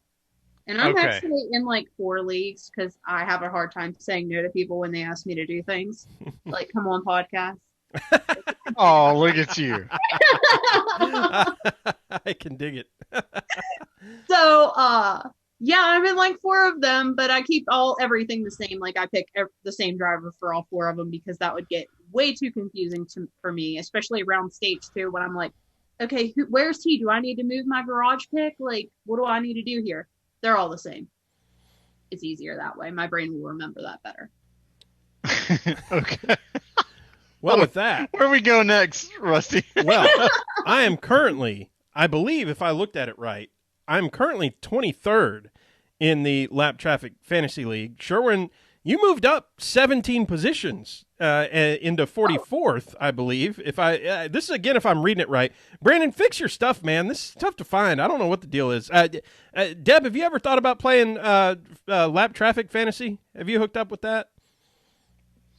And I'm actually in like 4 leagues, because I have a hard time saying no to people when they ask me to do things. Like, come on, podcast. Oh, look at you. I can dig it. So, yeah, I'm in like 4 of them, but I keep everything the same. Like, I pick the same driver for all 4 of them, because that would get way too confusing for me, especially around stage 2, when I'm like, okay, where's he? Do I need to move my garage pick? Like, what do I need to do here? They're all the same. It's easier that way. My brain will remember that better. Okay. Well, with that, where we go next, Rusty? Well, I am currently, I believe if I looked at it right, I'm currently 23rd in the Lap Traffic Fantasy League. Sherwin, you moved up 17 positions into 44th, I believe. If this is again, if I'm reading it right. Brandon, fix your stuff, man. This is tough to find. I don't know what the deal is. Deb, have you ever thought about playing Lap Traffic Fantasy? Have you hooked up with that?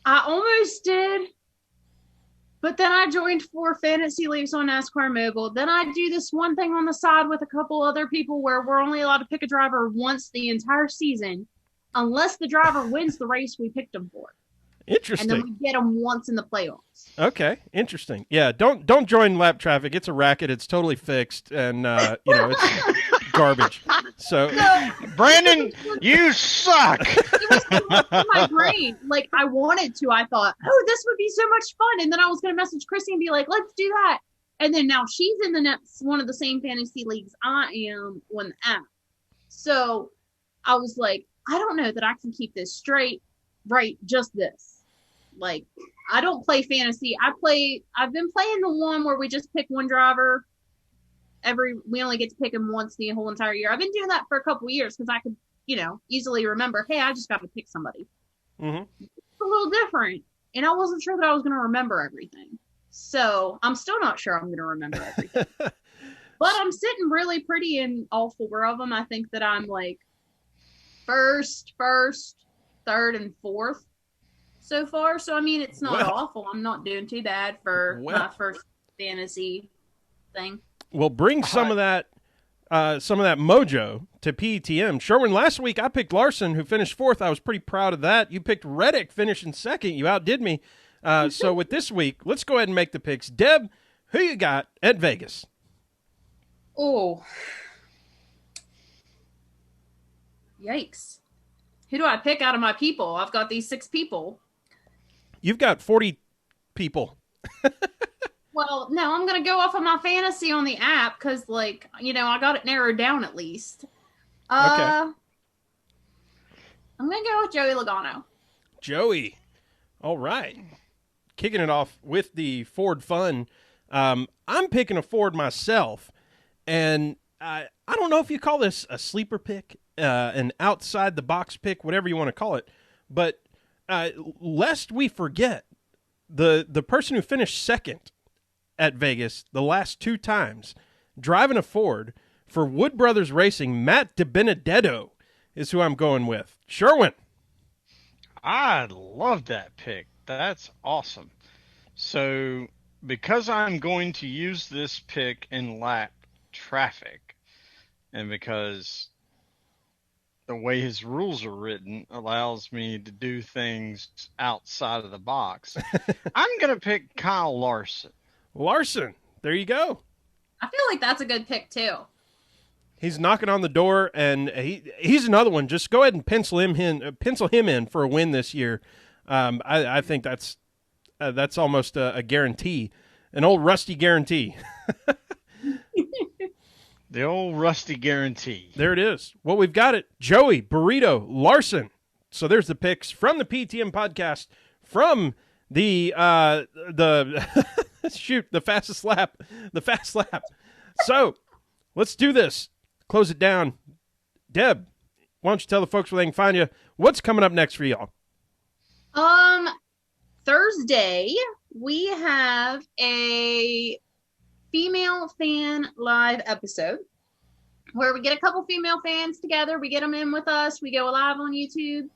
I almost did. But then I joined 4 fantasy leagues on NASCAR Mobile. Then I do this one thing on the side with a couple other people where we're only allowed to pick a driver once the entire season, unless the driver wins the race we picked them for. Interesting. And then we get them once in the playoffs. Okay, interesting. Yeah, don't join Lap Traffic. It's a racket. It's totally fixed, and it's garbage. So, Brandon, you suck. It was in my brain. Like, I wanted to. I thought, oh, this would be so much fun. And then I was going to message Chrissy and be like, let's do that. And then now she's in the next one of the same fantasy leagues I am on the app. So I was like, I don't know that I can keep this straight, right? Just this. Like, I don't play fantasy. I've been playing the one where we just pick one driver. We only get to pick him once the whole entire year. I've been doing that for a couple of years because I could, easily remember, hey, I just got to pick somebody. mm-hmm. It's a little different. And I wasn't sure that I was going to remember everything. So I'm still not sure I'm going to remember everything. But I'm sitting really pretty in all four of them. I think that I'm like first, third, and fourth so far. So, I mean, it's not awful. I'm not doing too bad for my first fantasy thing. Well, bring some of that mojo to PETM. Sherwin, last week I picked Larson, who finished fourth. I was pretty proud of that. You picked Reddick, finishing second. You outdid me. So with this week, let's go ahead and make the picks. Deb, who you got at Vegas? Oh. Yikes. Who do I pick out of my people? I've got these 6 people. You've got 40 people. Well, no, I'm going to go off of my fantasy on the app because, I got it narrowed down at least. Okay. I'm going to go with Joey Logano. Joey. All right. Kicking it off with the Ford fun. I'm picking a Ford myself, and I don't know if you call this a sleeper pick, an outside-the-box pick, whatever you want to call it, but lest we forget, the person who finished second at Vegas the last 2 times, driving a Ford for Wood Brothers Racing, Matt DiBenedetto is who I'm going with. Sherwin. I love that pick. That's awesome. So, because I'm going to use this pick in lap traffic, and because the way his rules are written allows me to do things outside of the box, I'm going to pick Kyle Larson. Larson, there you go. I feel like that's a good pick, too. He's knocking on the door, and he's another one. Just go ahead and pencil him in for a win this year. I think that's almost a guarantee, an old rusty guarantee. The old rusty guarantee. There it is. Well, we've got it. Joey, Burrito, Larson. So there's the picks from the PTM podcast, from the the fastest lap. So let's do this. Close it down. Deb, why don't you tell the folks where they can find you? What's coming up next for y'all? Thursday, we have a female fan live episode where we get a couple female fans together. We get them in with us. We go live on YouTube.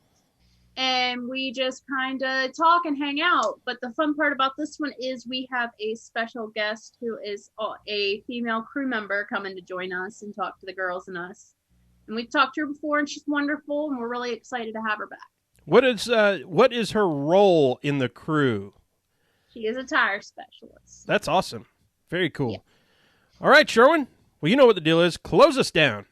And we just kind of talk and hang out. But the fun part about this one is we have a special guest who is a female crew member coming to join us and talk to the girls and us. And we've talked to her before, and she's wonderful, and we're really excited to have her back. What is her role in the crew? She is a tire specialist. That's awesome. Very cool. Yeah. All right, Sherwin. Well, you know what the deal is. Close us down.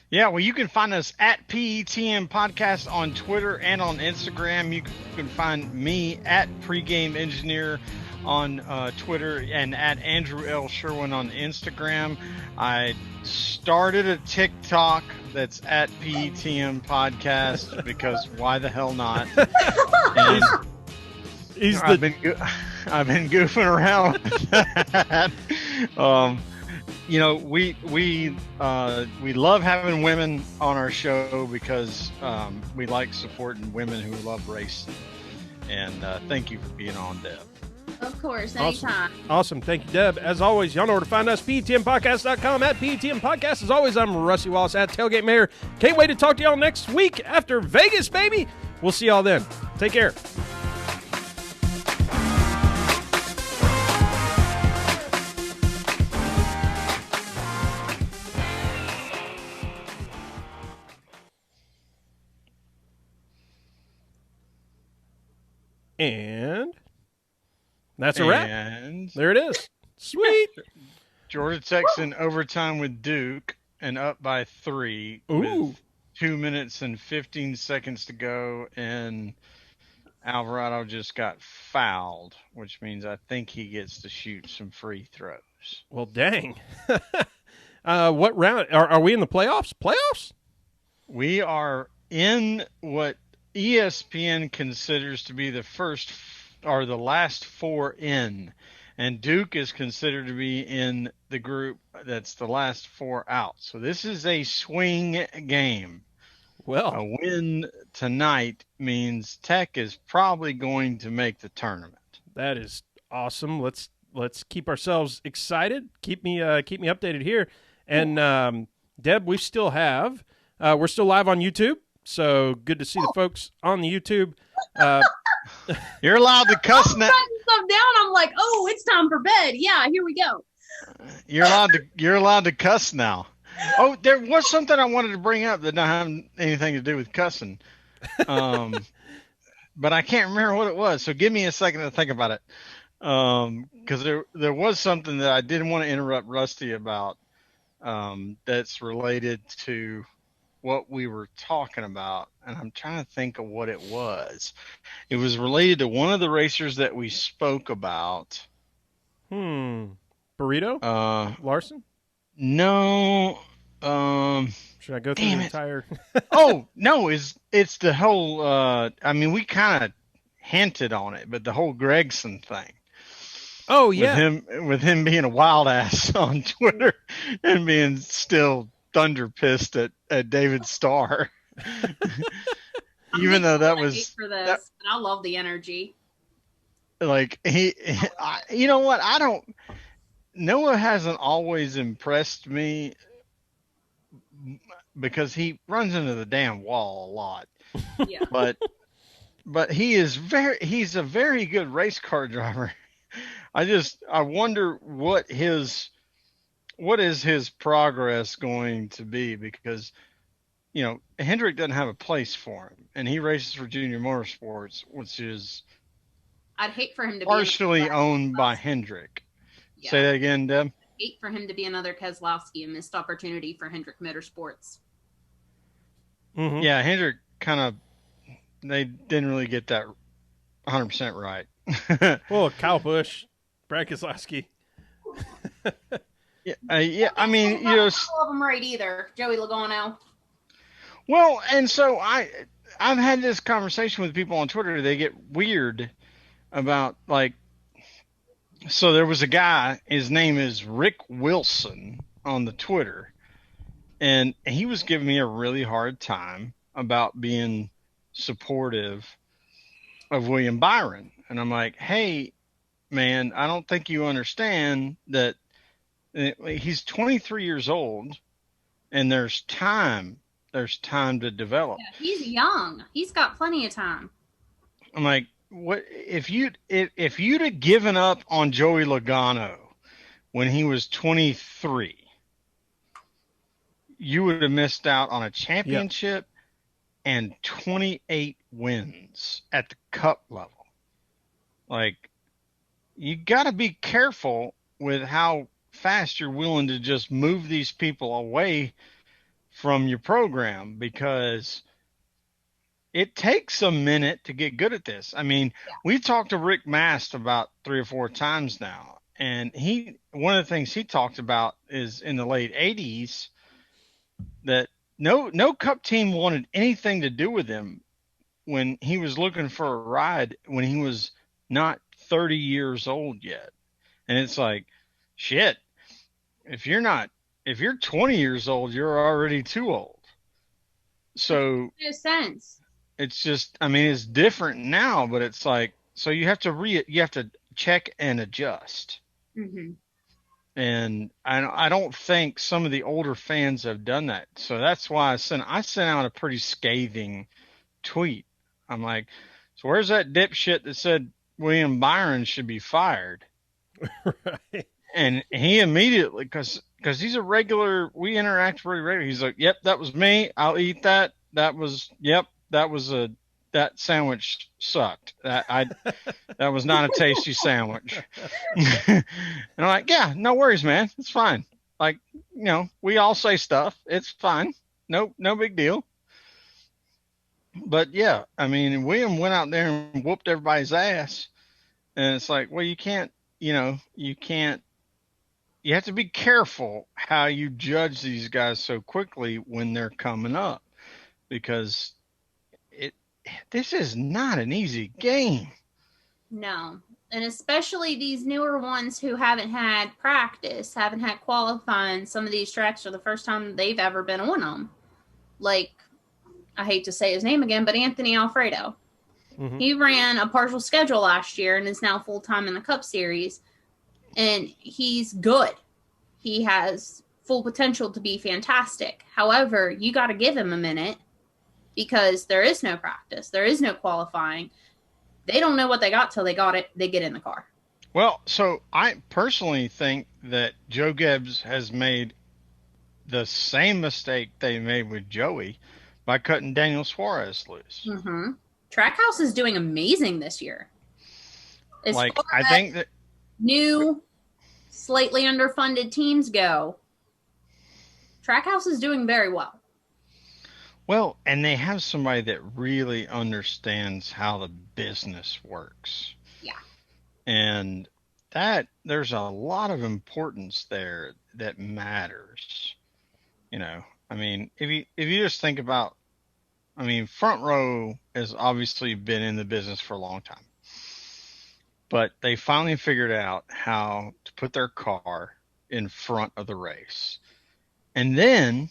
Yeah, well, you can find us at PETM Podcast on Twitter and on Instagram. You can find me at Pregame Engineer on Twitter and at Andrew L. Sherwin on Instagram. I started a TikTok that's at PETM Podcast because why the hell not? And I've been goofing around with that. We love having women on our show because we like supporting women who love racing. And thank you for being on, Deb. Of course, anytime. Awesome. Thank you, Deb. As always, y'all know where to find us, PTMPodcast.com, at PTM Podcast. As always, I'm Rusty Wallace at Tailgate Mayor. Can't wait to talk to y'all next week after Vegas, baby. We'll see y'all then. Take care. And that's a wrap. And there it is. Sweet. Georgia Tech's in overtime with Duke, and up by 3 Ooh. with 2 minutes and 15 seconds to go, and Alvarado just got fouled, which means I think he gets to shoot some free throws. Well, dang. What round are we in the playoffs? Playoffs? We are in what ESPN considers to be the first or the last 4 in, and Duke is considered to be in the group that's the last 4 out. So this is a swing game. Well, A win tonight means Tech is probably going to make the tournament. that is awesome. Let's keep ourselves excited. Keep me updated here. And Deb, we still have we're still live on YouTube, so good to see the folks on the YouTube. You're allowed to cuss now. Writing stuff down. I'm like, oh, it's time for bed. Yeah, here we go. You're allowed to cuss now. Oh, there was something I wanted to bring up that doesn't have anything to do with cussing. But I can't remember what it was. So give me a second to think about it. Because there was something that I didn't want to interrupt Rusty about. That's related to what we were talking about, and I'm trying to think of what it was. It was related to one of the racers that we spoke about. Burrito? Larson? No. Should I go through the entire? Oh no, it's the whole. I mean, we kind of hinted on it, but the whole Gregson thing. Oh yeah, with him being a wild ass on Twitter and being still thunder pissed at David Starr. Even though that was for this, but I love the energy. Like you know what? Noah hasn't always impressed me because he runs into the damn wall a lot. Yeah. But he's a very good race car driver. I wonder what is his progress going to be, because Hendrick doesn't have a place for him, and he races for Junior Motorsports, which is I'd hate for him to partially owned by Hendrick. Yeah. Say that again, Deb. I'd hate for him to be another Keselowski, a missed opportunity for Hendrick Motorsports. Mm-hmm. Yeah, Hendrick they didn't really get that 100% right. Well, Kyle Busch, Brad Keselowski. Yeah. I mean, all of them right either. Joey Logano. Well, and so I've had this conversation with people on Twitter. They get weird about, like, so there was a guy. His name is Rick Wilson on the Twitter, and he was giving me a really hard time about being supportive of William Byron. And I'm like, hey, man, I don't think you understand that he's 23 years old, and there's time to develop. Yeah, he's young. He's got plenty of time. I'm like, what if you'd have given up on Joey Logano when he was 23, you would have missed out on a championship and 28 wins at the Cup level. Like, you got to be careful with how fast you're willing to just move these people away from your program, because it takes a minute to get good at this. I mean, we talked to Rick Mast about 3 or 4 times now, and one of the things he talked about is in the late 80s that no Cup team wanted anything to do with him when he was looking for a ride when he was not 30 years old yet. And it's like, shit, if you're 20 years old, you're already too old. So no sense. It's just, I mean, it's different now, but it's like, so you have to check and adjust. Mm-hmm. And I don't think some of the older fans have done that. So that's why I sent out a pretty scathing tweet. I'm like, so where's that dipshit that said William Byron should be fired? Right. And he immediately, because he's a regular, we interact pretty regularly. He's like, yep, that was me. I'll eat that. That sandwich sucked. That was not a tasty sandwich. And I'm like, yeah, no worries, man. It's fine. Like, we all say stuff. It's fine. No big deal. But yeah, I mean, William went out there and whooped everybody's ass. And it's like, well, you can't, you can't, you have to be careful how you judge these guys so quickly when they're coming up, because it, this is not an easy game. No. And especially these newer ones who haven't had practice, haven't had qualifying. Some of these tracks are the first time they've ever been on them. Like, I hate to say his name again, but Anthony Alfredo. Mm-hmm. He ran a partial schedule last year and is now full-time in the Cup Series. And he's good. He has full potential to be fantastic. However, you got to give him a minute because there is no practice. There is no qualifying. They don't know what they got till they got it. They get in the car. Well, so I personally think that Joe Gibbs has made the same mistake they made with Joey by cutting Daniel Suarez loose. Mm-hmm. Trackhouse is doing amazing this year. I think that new, slightly underfunded teams go, Trackhouse is doing very well. Well, and they have somebody that really understands how the business works. Yeah. And that there's a lot of importance there that matters. I mean, if you just think about, Front Row has obviously been in the business for a long time. But they finally figured out how to put their car in front of the race. And then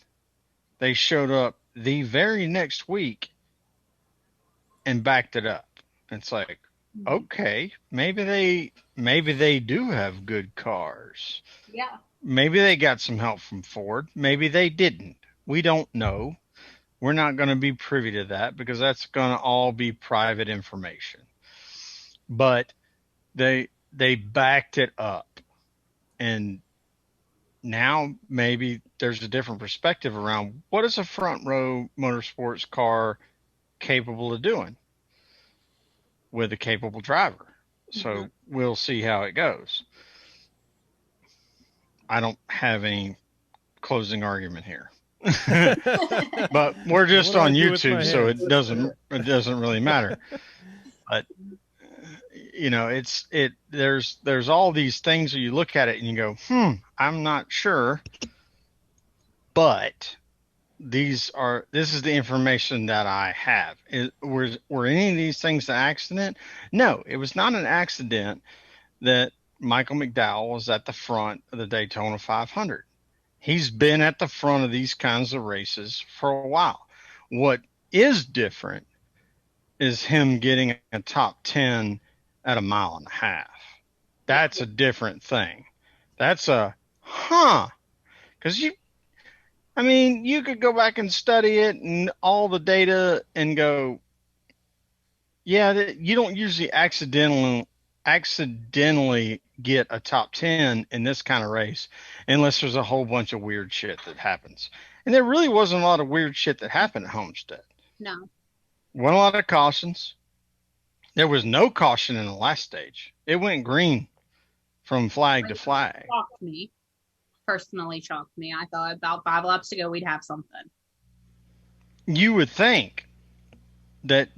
they showed up the very next week and backed it up. It's like, okay, maybe they do have good cars. Yeah. Maybe they got some help from Ford. Maybe they didn't. We don't know. We're not going to be privy to that because that's going to all be private information. But they backed it up. And now maybe there's a different perspective around what is a Front Row Motorsports car capable of doing with a capable driver. So we'll see how it goes. I don't have any closing argument here. But we're just on YouTube, so it doesn't really matter. But there's all these things where you look at it and you go, I'm not sure, but this is the information that I have. Were any of these things an accident? No, it was not an accident that Michael McDowell was at the front of the Daytona 500. He's been at the front of these kinds of races for a while. What is different is him getting a top 10 at a mile and a half. That's a different thing. That's because you could go back and study it and all the data and go, yeah, you don't usually accidentally get a top 10 in this kind of race unless there's a whole bunch of weird shit that happens. And there really wasn't a lot of weird shit that happened at Homestead. No. Wasn't a lot of cautions. There was no caution in the last stage. It went green from flag to flag. Personally shocked me. I thought about 5 laps ago we'd have something. You would think that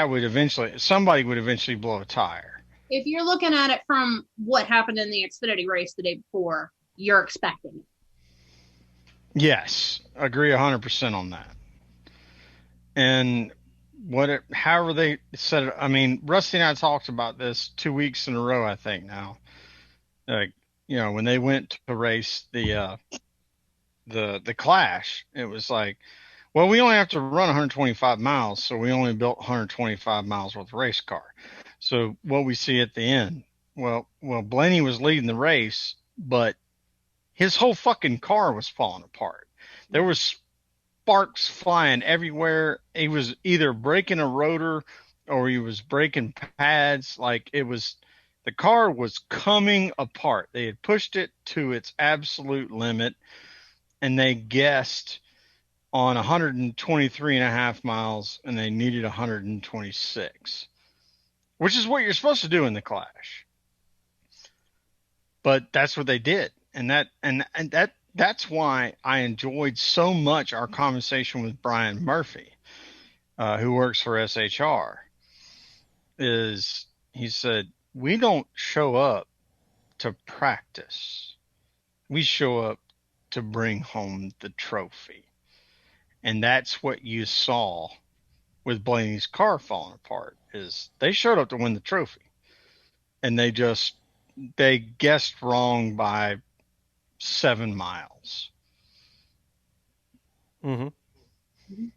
would eventually, somebody would eventually blow a tire. If you're looking at it from what happened in the Xfinity race the day before, you're expecting it. Yes, agree 100% on that. And however they said it, Rusty and I talked about this 2 weeks in a row, I think now. Like, when they went to race the Clash, it was like, well, we only have to run 125 miles, so we only built 125 miles worth of race car. So what we see at the end, well, Blaney was leading the race, but his whole fucking car was falling apart. There was sparks flying everywhere. He was either breaking a rotor or he was breaking pads. Like the car was coming apart. They had pushed it to its absolute limit, and they guessed on 123 and a half miles, and they needed 126. Which is what you're supposed to do in the Clash. But that's what they did. And that that's why I enjoyed so much our conversation with Brian Murphy, who works for SHR. Is he said we don't show up to practice, we show up to bring home the trophy, and that's what you saw with Blaney's car falling apart. Is they showed up to win the trophy, and they guessed wrong by 7 miles. Mm-hmm. Mhm.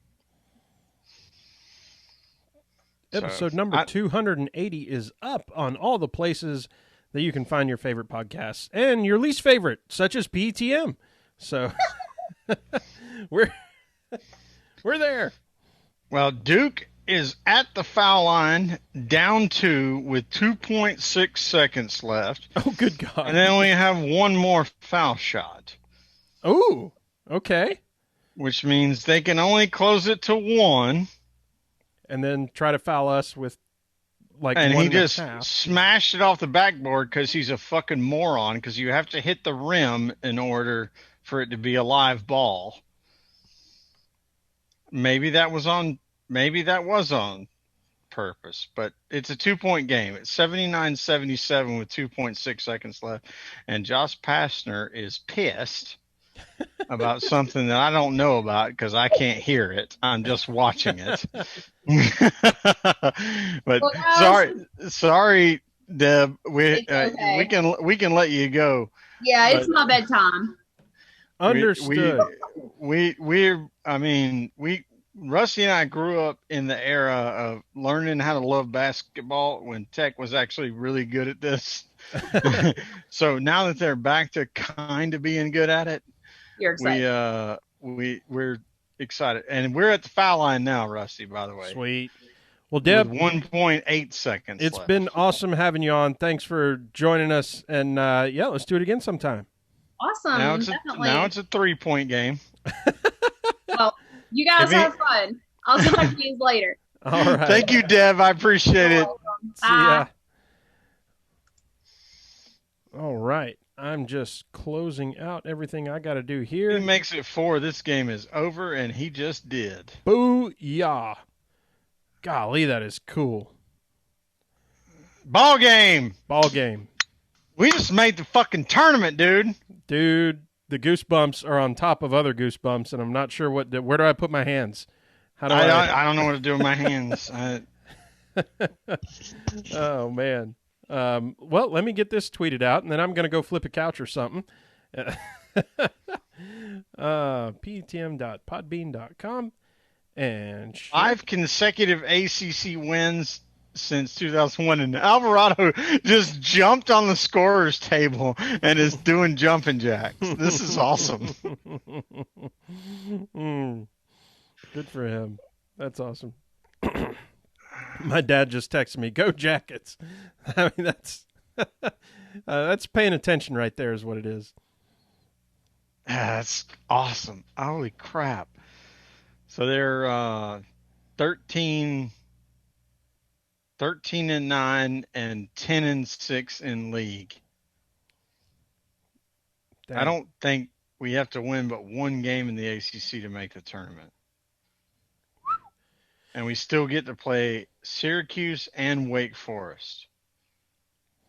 Episode number 280 is up on all the places that you can find your favorite podcasts and your least favorite, such as PTM. So we're there. Well, Duke is at the foul line, down 2 with 2.6 seconds left. Oh, good God. And they only have one more foul shot. Oh, okay. Which means they can only close it to 1. And then try to foul us with and one he and a just half. smashed it off the backboard because he's a fucking moron, because you have to hit the rim in order for it to be a live ball. Maybe that was on purpose, but it's a 2-point game. It's 79-77 with 2.6 seconds left, and Josh Pastner is pissed about something that I don't know about because I can't hear it. I'm just watching it. But sorry, Deb. We can let you go. Yeah, it's my bedtime. Understood. Rusty and I grew up in the era of learning how to love basketball when Tech was actually really good at this. So now that they're back to kind of being good at it, you're excited. We're excited, and we're at the foul line now, Rusty. By the way, sweet. Well, Deb, with 1.8 seconds. It's left. been awesome having you on. Thanks for joining us, and let's do it again sometime. Awesome. Now it's a 3-point game. Well, you guys have fun. I'll talk to you later. All right. Thank you, Deb. I appreciate it. See ya. All right. I'm just closing out everything I got to do here. He makes it 4. This game is over, and he just did. Booyah. Golly, that is cool. Ball game. We just made the fucking tournament, dude. Dude, the goosebumps are on top of other goosebumps, and I'm not sure where do I put my hands? How do I don't know what to do with my hands. Oh, man. Well, let me get this tweeted out, and then I'm going to go flip a couch or something. ptm.podbean.com. And 5 consecutive ACC wins since 2001, and Alvarado just jumped on the scorer's table and is doing jumping jacks. This is awesome. Good for him. That's awesome. My dad just texted me, "Go Jackets." I mean, that's paying attention right there is what it is. That's awesome. Holy crap. So they're 13-9 and 10-6 in league. Dang. I don't think we have to win but one game in the ACC to make the tournament. And we still get to play Syracuse and Wake Forest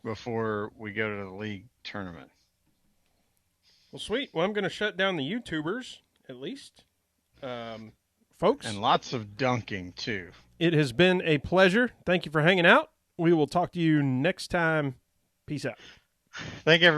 before we go to the league tournament. Well, sweet. Well, I'm going to shut down the YouTubers, at least. Folks. And lots of dunking, too. It has been a pleasure. Thank you for hanging out. We will talk to you next time. Peace out. Thank you, everybody.